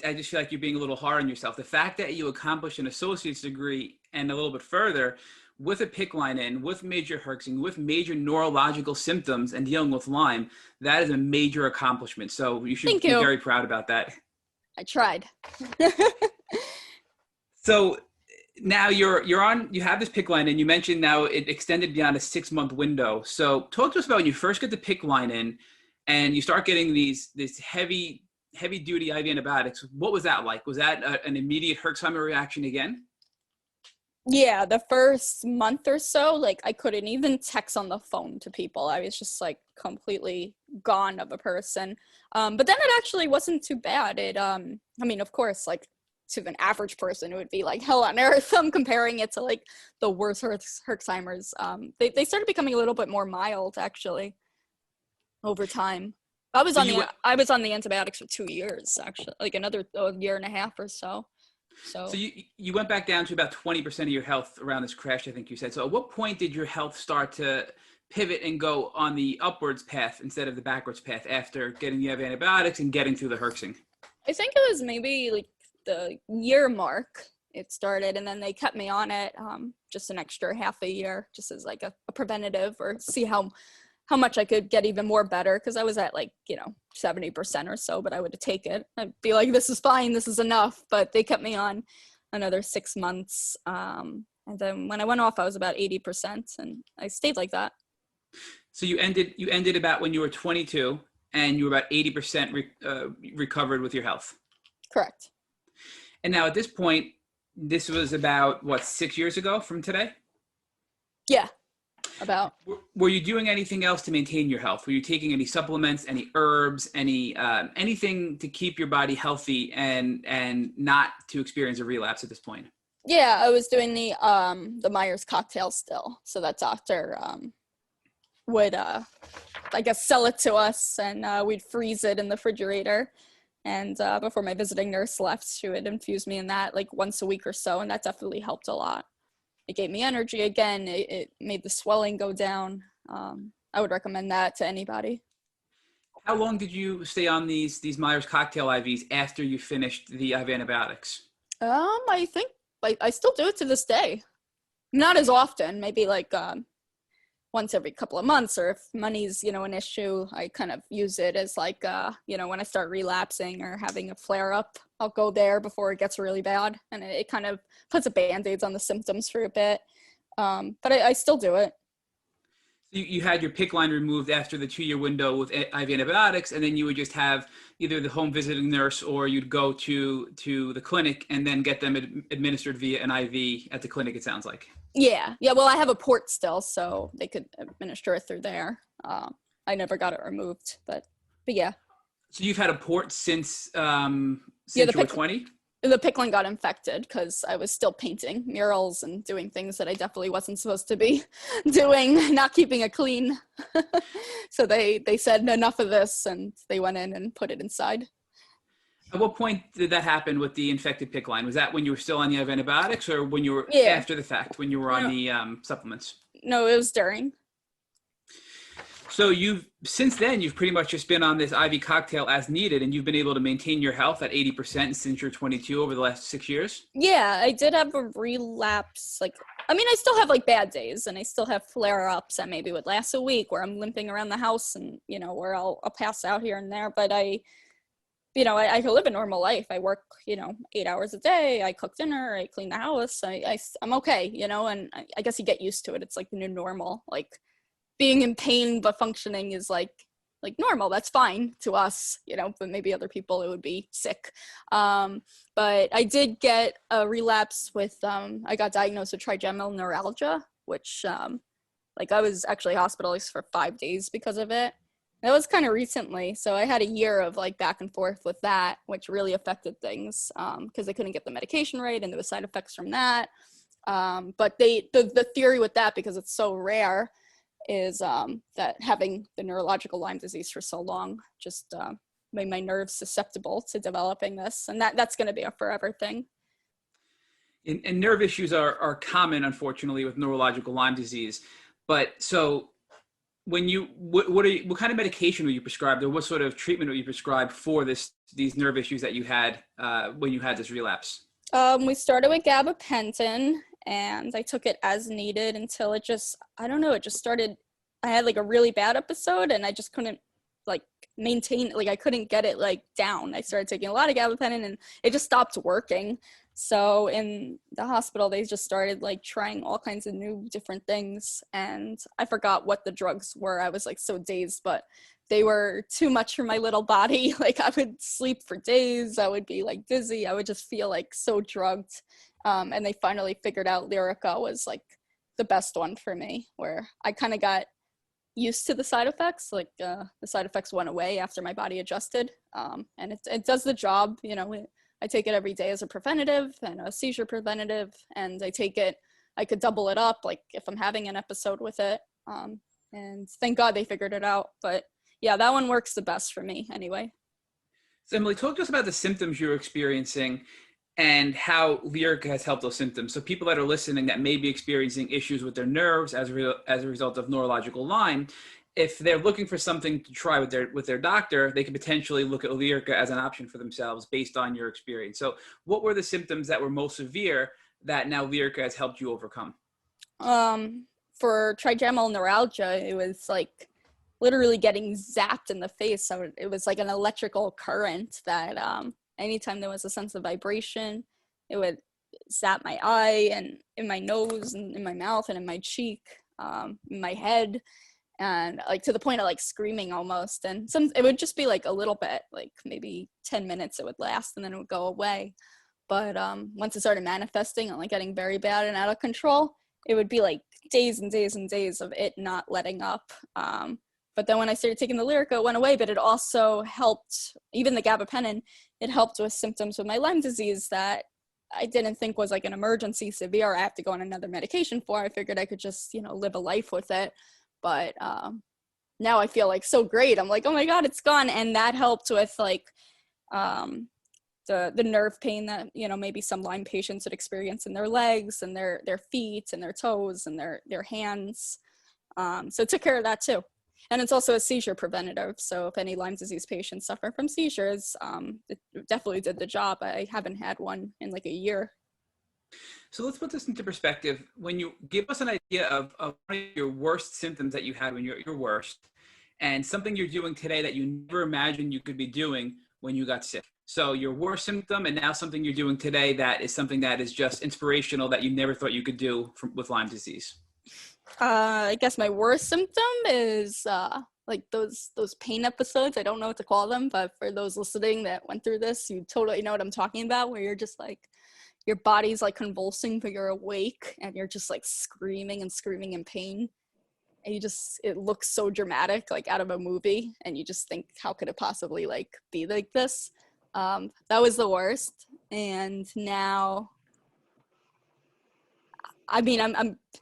I just feel like you're being a little hard on yourself. The fact that you accomplished an associate's degree and a little bit further with a PICC line in, with major herxing, with major neurological symptoms and dealing with Lyme, that is a major accomplishment. So you should be very proud about that. I tried. So now you have this PICC line in. You mentioned now it extended beyond a 6-month window. So talk to us about when you first get the PICC line in and you start getting these heavy duty IV antibiotics. What was that like? Was that an immediate Herxheimer reaction again? Yeah, the first month or so, I couldn't even text on the phone to people. I was just completely gone of a person. But then it actually wasn't too bad. It, of course, to an average person, it would be like hell on earth. I'm comparing it to the worst Herxheimer's. They started becoming a little bit more mild actually over time. I was on the antibiotics for 2 years actually, another year and a half or so. So you went back down to about 20% of your health around this crash, I think you said. So at what point did your health start to pivot and go on the upwards path instead of the backwards path after getting the antibiotics and getting through the herxing? I think it was maybe the year mark it started, and then they kept me on it just an extra half a year, just as a preventative, or see how much I could get even more better, because I was at 70% or so, but I would take it. I'd be like, this is fine, this is enough. But they kept me on another 6 months. And then when I went off, I was about 80%, and I stayed like that. So you ended about when you were 22, and you were about 80% recovered with your health. Correct. And now at this point, this was about, 6 years ago from today? Yeah. About. Were you doing anything else to maintain your health? Were you taking any supplements, any herbs, anything to keep your body healthy and not to experience a relapse at this point? Yeah, I was doing the Myers cocktail still. So that doctor would sell it to us, and we'd freeze it in the refrigerator. And before my visiting nurse left, she would infuse me in that once a week or so, and that definitely helped a lot. It gave me energy again. It made the swelling go down. I would recommend that to anybody. How long did you stay on these Myers cocktail IVs after you finished the IV antibiotics? I think I still do it to this day. Not as often, maybe once every couple of months, or if money's, an issue, I kind of use it as when I start relapsing or having a flare up, I'll go there before it gets really bad. And it kind of puts a Band-Aids on the symptoms for a bit. But I still do it. You had your PICC line removed after the 2-year window with IV antibiotics, and then you would just have either the home visiting nurse or you'd go to the clinic and then get them administered via an IV at the clinic, it sounds like. Yeah. Well, I have a port still, so they could administer it through there. I never got it removed, but yeah. So you've had a port since the you were 20? The PICC line got infected because I was still painting murals and doing things that I definitely wasn't supposed to be doing, not keeping it clean. So they said enough of this, and they went in and put it inside. At what point did that happen with the infected PICC line? Was that when you were still on the IV antibiotics, or when you were after the fact, when you were on the supplements? No, it was during. So since then, you've pretty much just been on this IV cocktail as needed, and you've been able to maintain your health at 80% since you're 22 over the last 6 years? Yeah, I did have a relapse. I still have bad days, and I still have flare-ups that maybe would last a week where I'm limping around the house and, where I'll pass out here and there. But I can live a normal life. I work, 8 hours a day. I cook dinner. I clean the house. I'm okay, and I guess you get used to it. It's like the new normal. Being in pain but functioning is like normal. That's fine to us, but maybe other people it would be sick. But I did get a relapse with I got diagnosed with trigeminal neuralgia, which I was actually hospitalized for 5 days because of it. That was kind of recently, so I had a year of back and forth with that, which really affected things because I couldn't get the medication right, and there was side effects from that. But the theory with that, because it's so rare, is that having the neurological Lyme disease for so long just made my nerves susceptible to developing this, and that's going to be a forever thing. And nerve issues are common, unfortunately, with neurological Lyme disease. But so when what kind of medication were you prescribed, or what sort of treatment were you prescribed for these nerve issues that you had when you had this relapse? We started with gabapentin, and I took it as needed until it just started. I had a really bad episode, and I just couldn't maintain, I couldn't get it down. I started taking a lot of gabapentin, and it just stopped working. So in the hospital, they just started trying all kinds of new different things, and I forgot what the drugs were. I was so dazed, but they were too much for my little body. I would sleep for days. I would be dizzy. I would just feel so drugged. And they finally figured out Lyrica was the best one for me, where I kind of got used to the side effects. The side effects went away after my body adjusted. And it does the job. I take it every day as a preventative and a seizure preventative, and I could double it up if I'm having an episode with it. And thank God they figured it out. But yeah, that one works the best for me anyway. So Emily, talk to us about the symptoms you're experiencing and how Lyrica has helped those symptoms. So people that are listening that may be experiencing issues with their nerves as a result of neurological Lyme, if they're looking for something to try with their doctor, they could potentially look at Lyrica as an option for themselves based on your experience. So what were the symptoms that were most severe that now Lyrica has helped you overcome? For trigeminal neuralgia, it was literally getting zapped in the face. So it was an electrical current that anytime there was a sense of vibration, it would zap my eye and in my nose and in my mouth and in my cheek, in my head. And to the point of screaming almost. And it would just be a little bit, maybe 10 minutes it would last, and then it would go away. But once it started manifesting and getting very bad and out of control, it would be days and days and days of it not letting up. But then when I started taking the Lyrica, it went away, but it also helped, even the gabapentin, it helped with symptoms with my Lyme disease that I didn't think was an emergency severe. I have to go on another medication for. I figured I could just, live a life with it. But now I feel so great. I'm oh my God, it's gone. And that helped with the nerve pain that, maybe some Lyme patients would experience in their legs and their feet and their toes and their hands. So it took care of that too. And it's also a seizure preventative. So if any Lyme disease patients suffer from seizures, it definitely did the job. I haven't had one in a year. So let's put this into perspective. When you give us an idea of one of your worst symptoms that you had when you're at your worst, and something you're doing today that you never imagined you could be doing when you got sick. So your worst symptom, and now something you're doing today that is something that is just inspirational that you never thought you could do with Lyme disease. I guess my worst symptom is like those pain episodes. I don't know what to call them, but for those listening that went through this, you totally know what I'm talking about, where you're just like, your body's like convulsing, but you're awake and you're just like screaming and screaming in pain. And it looks so dramatic, like out of a movie. And you just think, how could it possibly like be like this? That was the worst. And now, I mean,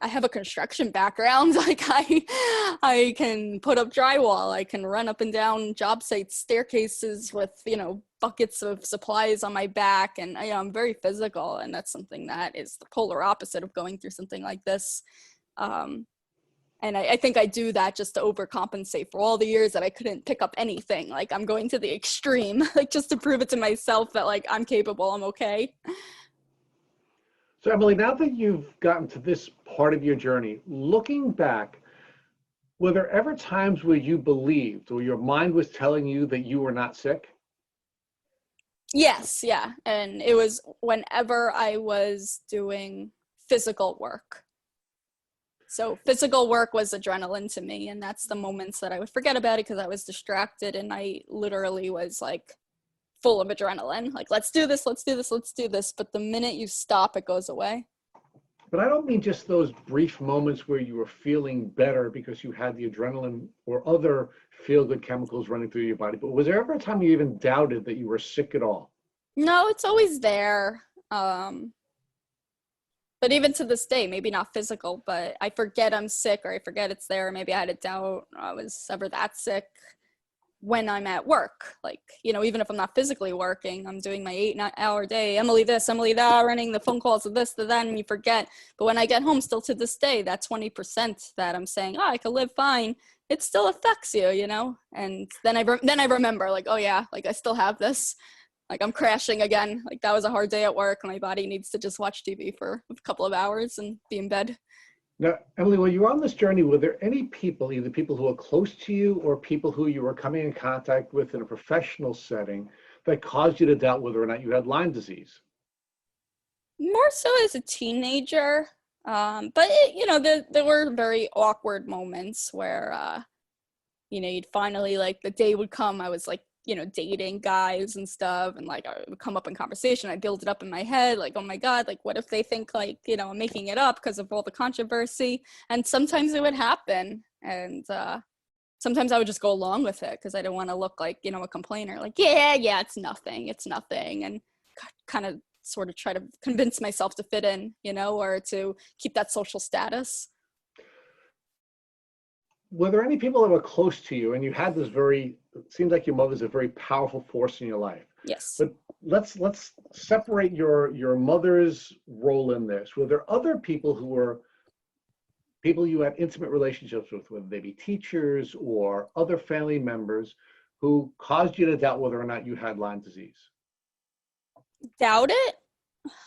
I have a construction background. Like I can put up drywall. I can run up and down job sites, staircases with, buckets of supplies on my back. And I'm very physical. And that's something that is the polar opposite of going through something like this. And I think I do that just to overcompensate for all the years that I couldn't pick up anything. Like I'm going to the extreme, like just to prove it to myself that like I'm capable, I'm okay. So Emily, now that you've gotten to this part of your journey, looking back, were there ever times where you believed or your mind was telling you that you were not sick? Yes, yeah. And it was whenever I was doing physical work. So physical work was adrenaline to me, and that's the moments that I would forget about it because I was distracted, and I literally was like full of adrenaline. Like, let's do this, let's do this, let's do this. But the minute you stop, it goes away. But I don't mean just those brief moments where you were feeling better because you had the adrenaline or other feel-good chemicals running through your body. But was there ever a time you even doubted that you were sick at all? No, it's always there. But even to this day, maybe not physical, but I forget I'm sick or I forget it's there. Maybe I had a doubt I was ever that sick when I'm at work. Like, even if I'm not physically working, I'm doing my 8-hour day, Emily this, Emily that, running the phone calls of this, to that, and you forget. But when I get home, still to this day, that 20% that I'm saying, I could live fine, it still affects you, And then I remember, like, oh yeah, like I still have this. Like I'm crashing again. Like that was a hard day at work. My body needs to just watch TV for a couple of hours and be in bed. Now, Emily, when you were on this journey, were there any people, either people who are close to you or people who you were coming in contact with in a professional setting that caused you to doubt whether or not you had Lyme disease? More so as a teenager. But there were very awkward moments where, you'd finally, like, the day would come. I was like, dating guys and stuff, and like I would come up in conversation. I build it up in my head, like, oh my God, like what if they think like, I'm making it up because of all the controversy. And sometimes it would happen. And sometimes I would just go along with it because I didn't want to look like, a complainer, like, yeah, it's nothing. And kind of sort of try to convince myself to fit in, or to keep that social status. Were there any people that were close to you and you had this it seemed like your mother's a very powerful force in your life? Yes. But let's separate your mother's role in this. Were there other people who were people you had intimate relationships with, whether they be teachers or other family members, who caused you to doubt whether or not you had Lyme disease? Doubt it?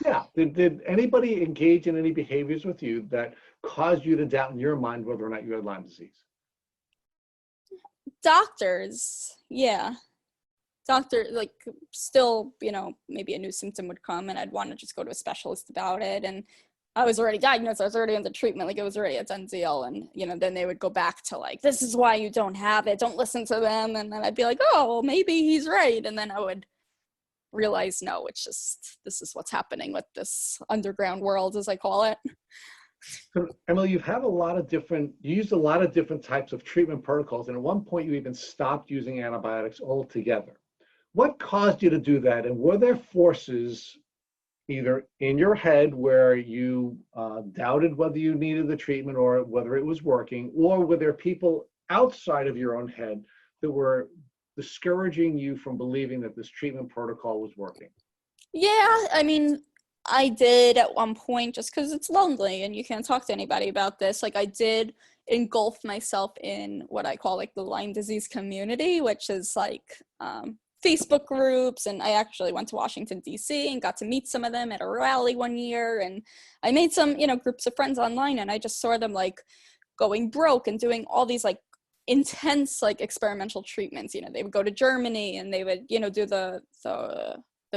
Yeah. Did anybody engage in any behaviors with you that caused you to doubt in your mind whether or not you had Lyme disease? Doctors, yeah. Doctor, like, still, maybe a new symptom would come and I'd want to just go to a specialist about it. And I was already diagnosed. I was already under treatment. Like, it was already a done deal. And, then they would go back to like, this is why you don't have it. Don't listen to them. And then I'd be like, oh, well, maybe he's right. And then I would realize, no, it's just, this is what's happening with this underground world, as I call it. So, Emily, you used a lot of different types of treatment protocols. And at one point you even stopped using antibiotics altogether. What caused you to do that? And were there forces either in your head where you doubted whether you needed the treatment or whether it was working, or were there people outside of your own head that were discouraging you from believing that this treatment protocol was working? Yeah, I mean, I did at one point, just because it's lonely and you can't talk to anybody about this. Like, I did engulf myself in what I call like the Lyme disease community, which is like Facebook groups. And I actually went to Washington, D.C. and got to meet some of them at a rally one year. And I made some, groups of friends online, and I just saw them like going broke and doing all these like intense like experimental treatments. They would go to Germany and they would, do the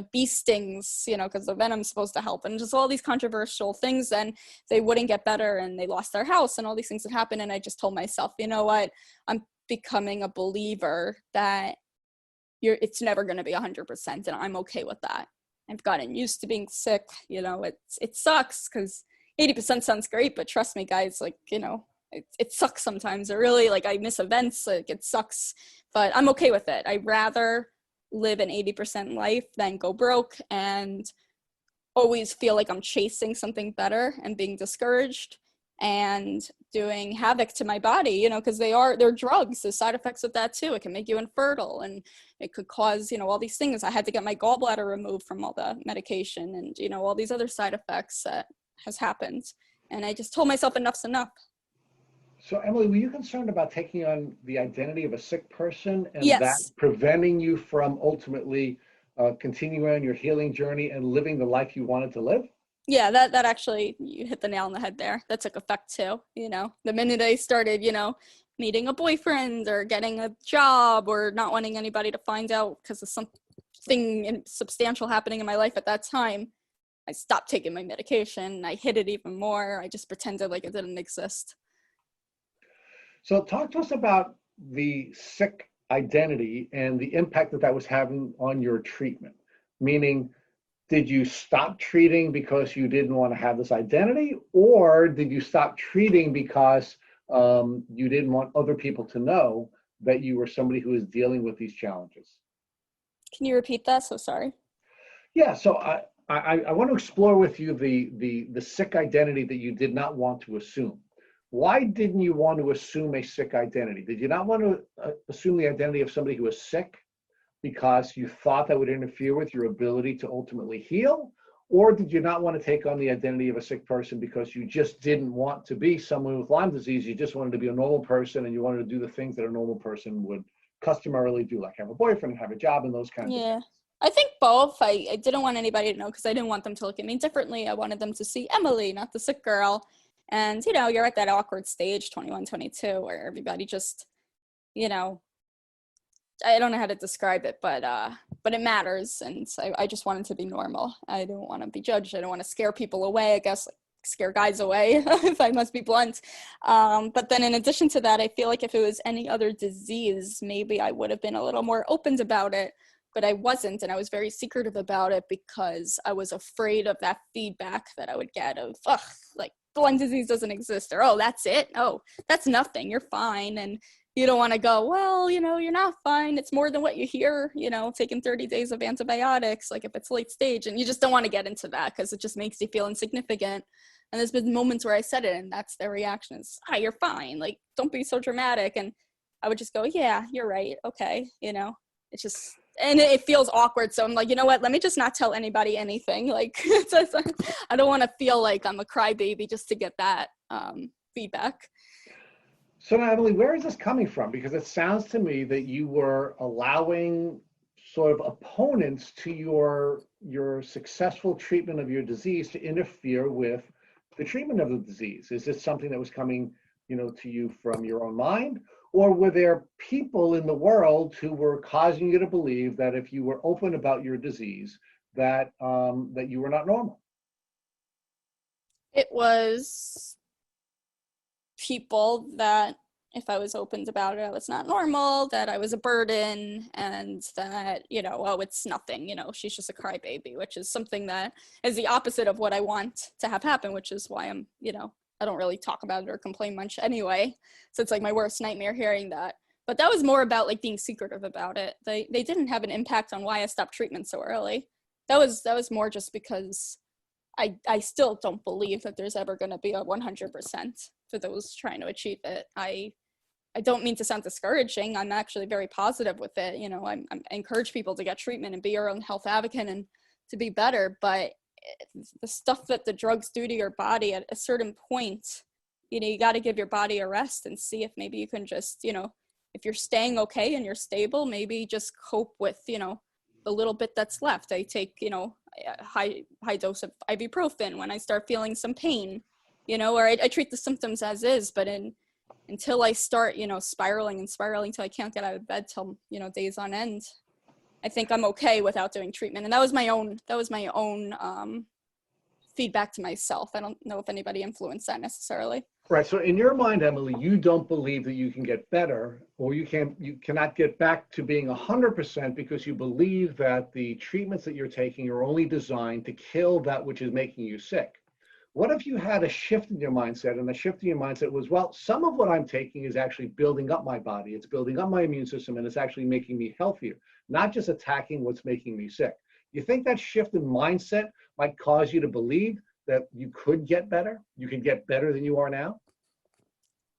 bee stings, you know, because the venom's supposed to help, and just all these controversial things, then they wouldn't get better, and they lost their house, and all these things that happened. And I just told myself, you know what, I'm becoming a believer that it's never going to be 100%, and I'm okay with that. I've gotten used to being sick. You know, it sucks because 80% sounds great, but trust me, guys, like, you know, it sucks sometimes. It really, like, I miss events, like, it sucks, but I'm okay with it. I'd rather live an 80% life than go broke and always feel like I'm chasing something better and being discouraged and doing havoc to my body, you know, because they're drugs. There's side effects of that too. It can make you infertile, and it could cause, you know, all these things. I had to get my gallbladder removed from all the medication, and, you know, all these other side effects that has happened. And I just told myself enough's enough. So, Emily, were you concerned about taking on the identity of a sick person and Yes. that preventing you from ultimately continuing on your healing journey and living the life you wanted to live? Yeah, that actually, you hit the nail on the head there. That took effect too. You know, the minute I started, you know, meeting a boyfriend or getting a job or not wanting anybody to find out because of something substantial happening in my life at that time, I stopped taking my medication. I hid it even more. I just pretended like it didn't exist. So talk to us about the sick identity and the impact that was having on your treatment. Meaning, did you stop treating because you didn't want to have this identity, or did you stop treating because you didn't want other people to know that you were somebody who was dealing with these challenges? Can you repeat that? So sorry. Yeah, so I want to explore with you the sick identity that you did not want to assume. Why didn't you want to assume a sick identity? Did you not want to assume the identity of somebody who was sick because you thought that would interfere with your ability to ultimately heal? Or did you not want to take on the identity of a sick person because you just didn't want to be someone with Lyme disease? You just wanted to be a normal person, and you wanted to do the things that a normal person would customarily do, like have a boyfriend and have a job and those kinds of things. I think both. I didn't want anybody to know because I didn't want them to look at me differently. I wanted them to see Emily, not the sick girl. And, you know, you're at that awkward stage, 21, 22, where everybody just, you know, I don't know how to describe it, but it matters. And so I just wanted to be normal. I don't want to be judged. I don't want to scare people away, I guess, like, scare guys away, if I must be blunt. But then in addition to that, I feel like if it was any other disease, maybe I would have been a little more open about it. But I wasn't, and I was very secretive about it because I was afraid of that feedback that I would get of, like, Lyme disease doesn't exist, or, oh, that's it, oh, that's nothing, you're fine. And you don't want to go, well, you know, you're not fine, it's more than what you hear, you know, taking 30 days of antibiotics, like if it's late stage. And you just don't want to get into that because it just makes you feel insignificant. And there's been moments where I said it, and that's their reaction is, you're fine, like, don't be so dramatic. And I would just go, yeah, you're right, okay, you know. It's just, and it feels awkward. So I'm like, you know what, let me just not tell anybody anything. Like, I don't want to feel like I'm a crybaby just to get that feedback. So now, Emily, where is this coming from? Because it sounds to me that you were allowing sort of opponents to your successful treatment of your disease to interfere with the treatment of the disease. Is this something that was coming, you know, to you from your own mind? Or were there people in the world who were causing you to believe that if you were open about your disease, that that you were not normal? It was people that if I was open about it, I was not normal, that I was a burden, and that, you know, oh, it's nothing, you know, she's just a crybaby, which is something that is the opposite of what I want to have happen, which is why I'm, you know, I don't really talk about it or complain much anyway. So it's like my worst nightmare hearing that. But that was more about like being secretive about it. They didn't have an impact on why I stopped treatment so early. That was more just because I still don't believe that there's ever going to be a 100% for those trying to achieve it. I don't mean to sound discouraging. I'm actually very positive with it. You know, I encourage people to get treatment and be your own health advocate and to be better. But the stuff that the drugs do to your body at a certain point, you know, you got to give your body a rest and see if maybe you can just, you know, if you're staying okay and you're stable, maybe just cope with, you know, the little bit that's left. I take, you know, a high dose of ibuprofen when I start feeling some pain, you know, or I treat the symptoms as is, but until I start, you know, spiraling till I can't get out of bed till, you know, days on end, I think I'm okay without doing treatment. And that was my own feedback to myself. I don't know if anybody influenced that necessarily. Right. So in your mind, Emily, you don't believe that you can get better, or you cannot get back to being 100% because you believe that the treatments that you're taking are only designed to kill that which is making you sick. What if you had a shift in your mindset, and the shift in your mindset was, well, some of what I'm taking is actually building up my body. It's building up my immune system, and it's actually making me healthier, not just attacking what's making me sick. You think that shift in mindset might cause you to believe that you could get better? You could get better than you are now?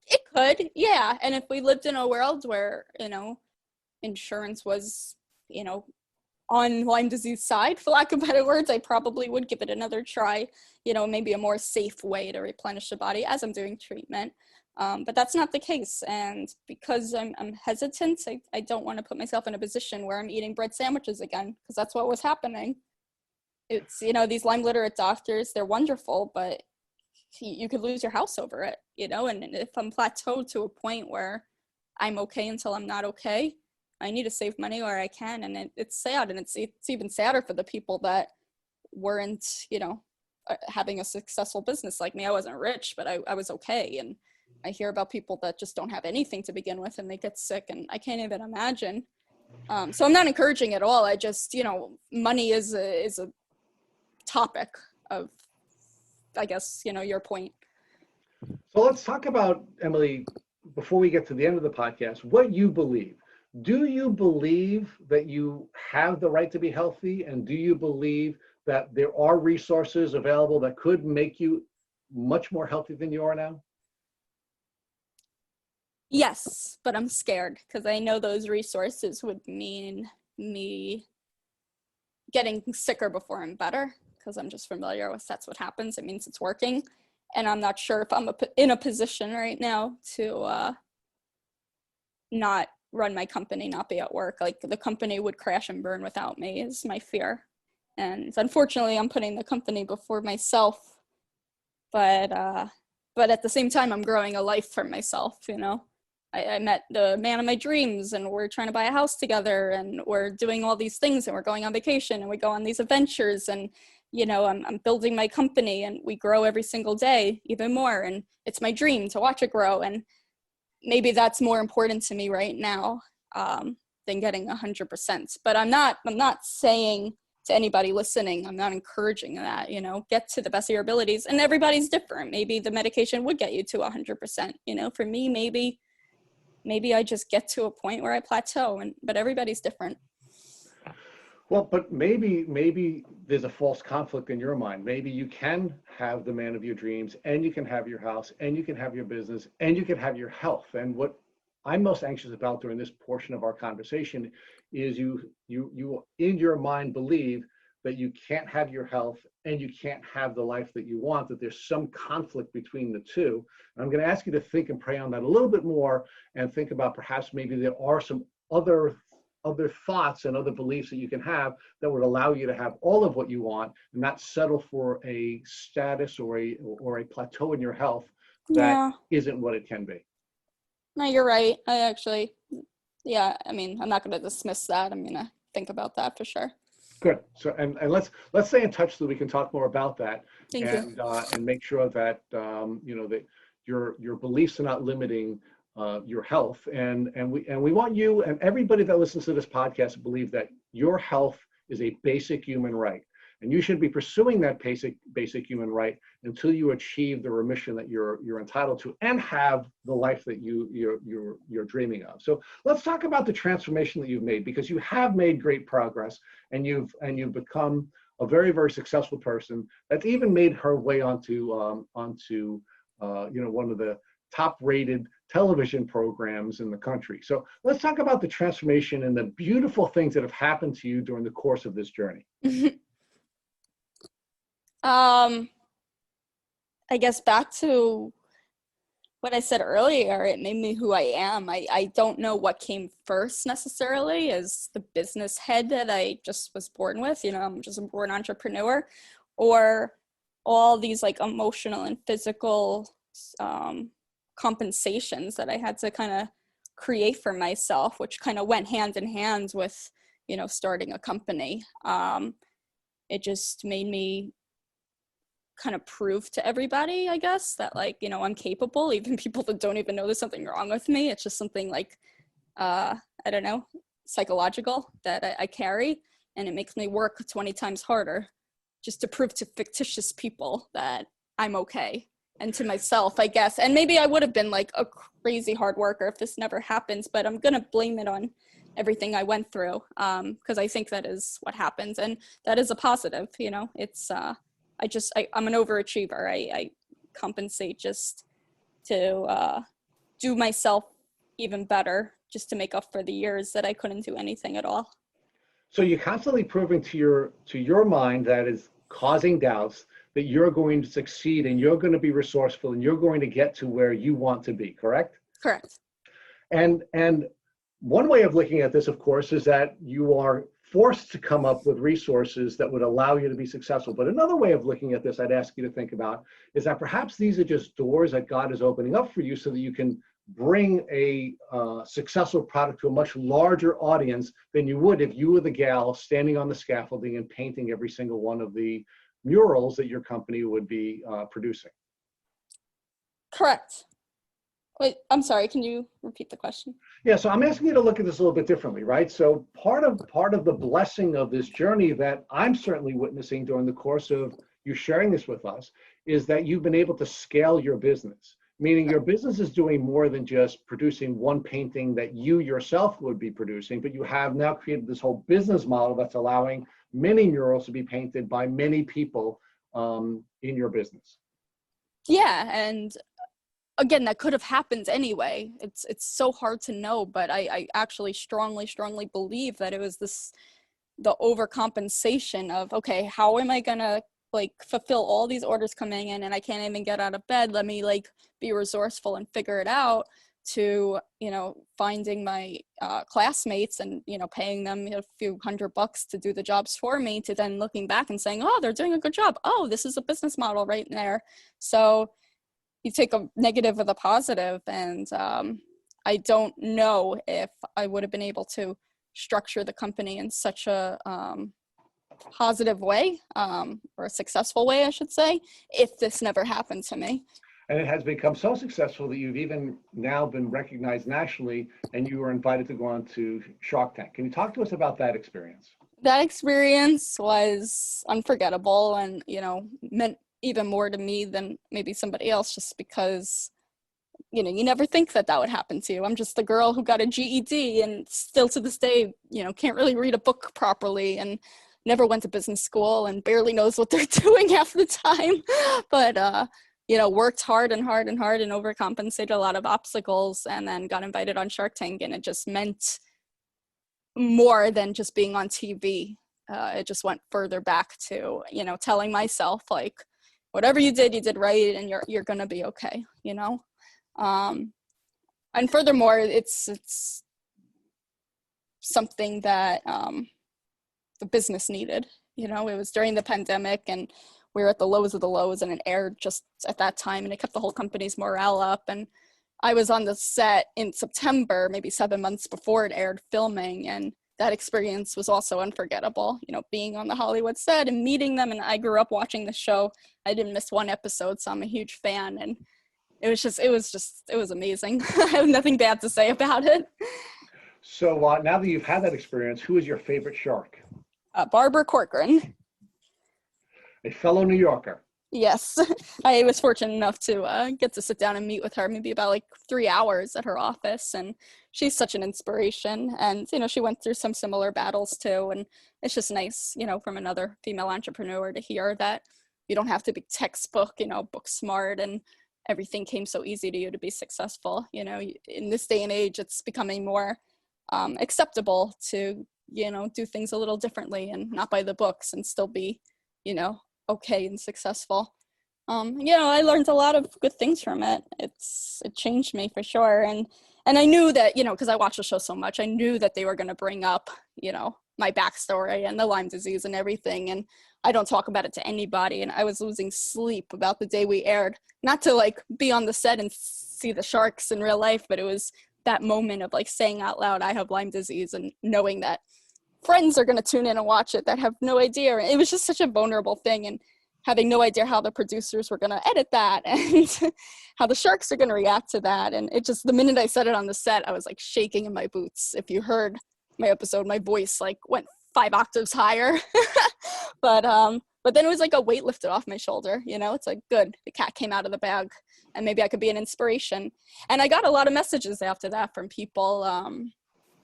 It could, yeah. And if we lived in a world where, insurance was, on Lyme disease side, for lack of better words, I probably would give it another try, maybe a more safe way to replenish the body as I'm doing treatment. But that's not the case. And because I'm hesitant, I don't want to put myself in a position where I'm eating bread sandwiches again, because that's what was happening. It's, these Lyme literate doctors, they're wonderful, but you could lose your house over it, and if I'm plateaued to a point where I'm okay until I'm not okay, I need to save money where I can. And it's sad. And it's even sadder for the people that weren't, having a successful business like me. I wasn't rich, but I was okay. And I hear about people that just don't have anything to begin with and they get sick, and I can't even imagine. So I'm not encouraging at all. I just, money is a topic of, I guess, your point. So let's talk about, Emily, before we get to the end of the podcast, what you believe. Do you believe that you have the right to be healthy? And do you believe that there are resources available that could make you much more healthy than you are now? Yes, but I'm scared because I know those resources would mean me getting sicker before I'm better, because I'm just familiar with that's what happens. It means it's working. And I'm not sure if I'm in a position right now to not run my company, not be at work. Like, the company would crash and burn without me is my fear. And unfortunately, I'm putting the company before myself. But at the same time, I'm growing a life for myself, I met the man of my dreams, and we're trying to buy a house together, and we're doing all these things, and we're going on vacation, and we go on these adventures, and I'm building my company, and we grow every single day even more, and it's my dream to watch it grow. And maybe that's more important to me right now than getting 100%. But I'm not saying to anybody listening, I'm not encouraging that, get to the best of your abilities. And everybody's different. Maybe the medication would get you to 100%. For me, maybe I just get to a point where I plateau, but everybody's different. Well, but maybe there's a false conflict in your mind. Maybe you can have the man of your dreams, and you can have your house, and you can have your business, and you can have your health. And what I'm most anxious about during this portion of our conversation is you in your mind believe that you can't have your health and you can't have the life that you want, that there's some conflict between the two. And I'm going to ask you to think and pray on that a little bit more, and think about perhaps maybe there are some other thoughts and other beliefs that you can have that would allow you to have all of what you want and not settle for a status or a plateau in your health that isn't what it can be. No, you're right. I actually, I'm not going to dismiss that. I'm going to think about that for sure. Good. So, and let's stay in touch so that we can talk more about that. Thank you. And make sure that that your beliefs are not limiting your health. And we want you and everybody that listens to this podcast to believe that your health is a basic human right, and you should be pursuing that basic human right until you achieve the remission that you're entitled to and have the life that you're dreaming of. So let's talk about the transformation that you've made, because you have made great progress, and you've become a very, very successful person that's even made her way onto one of the top-rated television programs in the country. So let's talk about the transformation and the beautiful things that have happened to you during the course of this journey. I guess back to what I said earlier, it made me who I am. I don't know what came first necessarily, as the business head that I just was born with. I'm just a born entrepreneur, or all these like emotional and physical compensations that I had to kind of create for myself, which kind of went hand in hand with, starting a company. It just made me kind of prove to everybody, I guess, that like, I'm capable, even people that don't even know there's something wrong with me. It's just something like, I don't know, psychological that I carry, and it makes me work 20 times harder just to prove to fictitious people that I'm okay, and to myself, I guess. And maybe I would have been like a crazy hard worker if this never happens, but I'm gonna blame it on everything I went through, because I think that is what happens, and that is a positive. It's I'm an overachiever. I compensate just to do myself even better, just to make up for the years that I couldn't do anything at all. So you're constantly proving to your mind that is causing doubts that you're going to succeed and you're going to be resourceful and you're going to get to where you want to be, correct? Correct. And one way of looking at this, of course, is that you are forced to come up with resources that would allow you to be successful. But another way of looking at this, I'd ask you to think about, is that perhaps these are just doors that God is opening up for you so that you can bring a successful product to a much larger audience than you would if you were the gal standing on the scaffolding and painting every single one of the murals that your company would be producing. Correct. Wait, I'm sorry, can you repeat the question? Yeah, so I'm asking you to look at this a little bit differently, right? So part of the blessing of this journey that I'm certainly witnessing during the course of you sharing this with us is that you've been able to scale your business, meaning your business is doing more than just producing one painting that you yourself would be producing, but you have now created this whole business model that's allowing many murals to be painted by many people in your business. Yeah, and again, that could have happened anyway. It's so hard to know, but I actually strongly believe that it was the overcompensation of, okay, how am I gonna like fulfill all these orders coming in and I can't even get out of bed? Let me like be resourceful and figure it out, to finding my classmates and paying them a few $100 to do the jobs for me, to then looking back and saying, oh, they're doing a good job. Oh, this is a business model right there. So you take a negative with a positive, and I don't know if I would have been able to structure the company in such a positive way, or a successful way, I should say, if this never happened to me. And it has become so successful that you've even now been recognized nationally and you were invited to go on to Shark Tank. Can you talk to us about that experience? That experience was unforgettable, and meant even more to me than maybe somebody else, just because you never think that would happen to you. I'm just the girl who got a GED and still to this day can't really read a book properly, and never went to business school and barely knows what they're doing half the time, but worked hard and overcompensated a lot of obstacles, and then got invited on Shark Tank, and it just meant more than just being on TV. It just went further back to telling myself, like, whatever you did right, and you're gonna be okay, and furthermore, it's something that the business needed. It was during the pandemic, and we were at the lows of the lows, and it aired just at that time, and it kept the whole company's morale up. And I was on the set in September, maybe 7 months before it aired, filming, and that experience was also unforgettable, being on the Hollywood set and meeting them. And I grew up watching the show. I didn't miss one episode, so I'm a huge fan. And it was amazing. I have nothing bad to say about it. So now that you've had that experience, who is your favorite shark? Barbara Corcoran. A fellow New Yorker. Yes, I was fortunate enough to get to sit down and meet with her, maybe about like 3 hours at her office, and she's such an inspiration. And she went through some similar battles too, and it's just nice, from another female entrepreneur to hear that you don't have to be textbook, book smart, and everything came so easy to you to be successful. In this day and age, it's becoming more acceptable to do things a little differently and not by the books, and still be okay and successful. I learned a lot of good things from it. It changed me for sure. And I knew that, because I watched the show so much, I knew that they were going to bring up, my backstory and the Lyme disease and everything. And I don't talk about it to anybody. And I was losing sleep about the day we aired, not to like be on the set and see the sharks in real life, but it was that moment of like saying out loud, I have Lyme disease, and knowing that friends are going to tune in and watch it that have no idea. It was just such a vulnerable thing, and having no idea how the producers were going to edit that and how the sharks are going to react to that. And it just, the minute I said it on the set, I was like shaking in my boots. If you heard my episode, my voice like went 5 octaves higher. But then it was like a weight lifted off my shoulder. You know, it's like, good, the cat came out of the bag, and maybe I could be an inspiration. And I got a lot of messages after that from people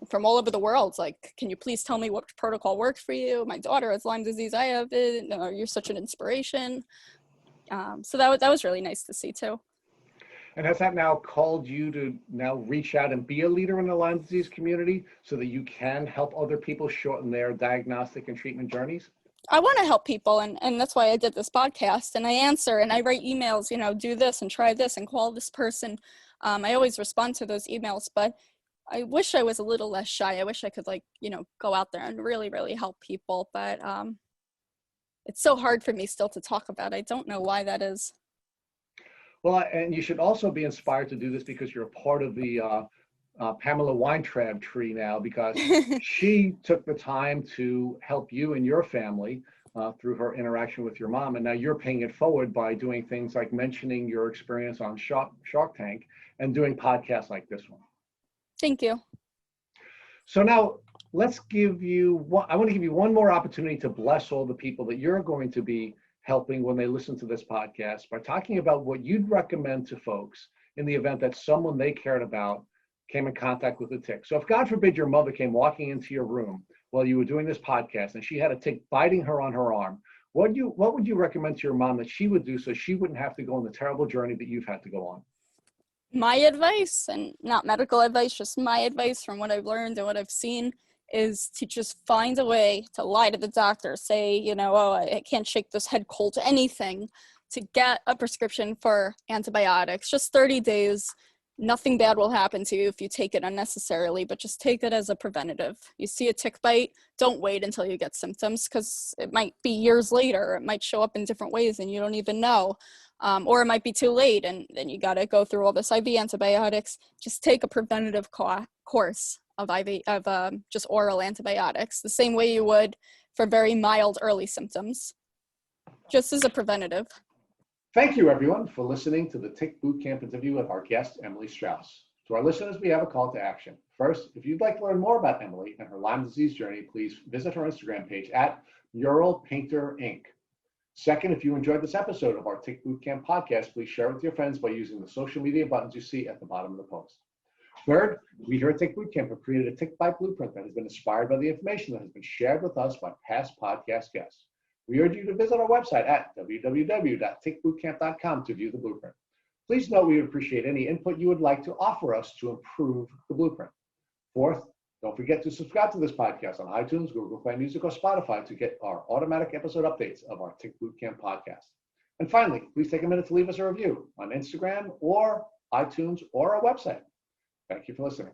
from all over the world. Like, can you please tell me what protocol worked for you? My daughter has Lyme disease. I have it. You're such an inspiration. So that was really nice to see too. And has that now called you to now reach out and be a leader in the Lyme disease community so that you can help other people shorten their diagnostic and treatment journeys? I want to help people, and that's why I did this podcast, and I answer and I write emails, you know, do this and try this and call this person. I always respond to those emails, but I wish I was a little less shy. I wish I could, like, you know, go out there and really, really help people, but it's so hard for me still to talk about. I don't know why that is. Well, and you should also be inspired to do this because you're a part of the Pamela Weintraub tree now, because she took the time to help you and your family through her interaction with your mom. And now you're paying it forward by doing things like mentioning your experience on Shark Tank and doing podcasts like this one. Thank you. So now let's give you, I want to give you one more opportunity to bless all the people that you're going to be helping when they listen to this podcast by talking about what you'd recommend to folks in the event that someone they cared about came in contact with a tick. So if God forbid your mother came walking into your room while you were doing this podcast and she had a tick biting her on her arm, what would you recommend to your mom that she would do so she wouldn't have to go on the terrible journey that you've had to go on? My advice, and not medical advice, just my advice from what I've learned and what I've seen, is to just find a way to lie to the doctor. Say, you know, oh, I can't shake this head cold, anything, to get a prescription for antibiotics. Just 30 days. Nothing bad will happen to you if you take it unnecessarily, but just take it as a preventative. You see a tick bite, don't wait until you get symptoms, because it might be years later. It might show up in different ways and you don't even know. Or it might be too late and then you got to go through all this IV antibiotics. Just take a preventative course of just oral antibiotics, the same way you would for very mild early symptoms, just as a preventative. Thank you, everyone, for listening to the Tick Bootcamp interview with our guest, Emily Strauss. To our listeners, we have a call to action. First, if you'd like to learn more about Emily and her Lyme disease journey, please visit her Instagram page at Mural Painter Inc. Second, if you enjoyed this episode of our Tick Bootcamp podcast, please share it with your friends by using the social media buttons you see at the bottom of the post. Third, we here at Tick Bootcamp have created a tick bite blueprint that has been inspired by the information that has been shared with us by past podcast guests. We urge you to visit our website at www.tickbootcamp.com to view the blueprint. Please note we would appreciate any input you would like to offer us to improve the blueprint. Fourth, don't forget to subscribe to this podcast on iTunes, Google Play Music, or Spotify to get our automatic episode updates of our Tick Bootcamp podcast. And finally, please take a minute to leave us a review on Instagram or iTunes or our website. Thank you for listening.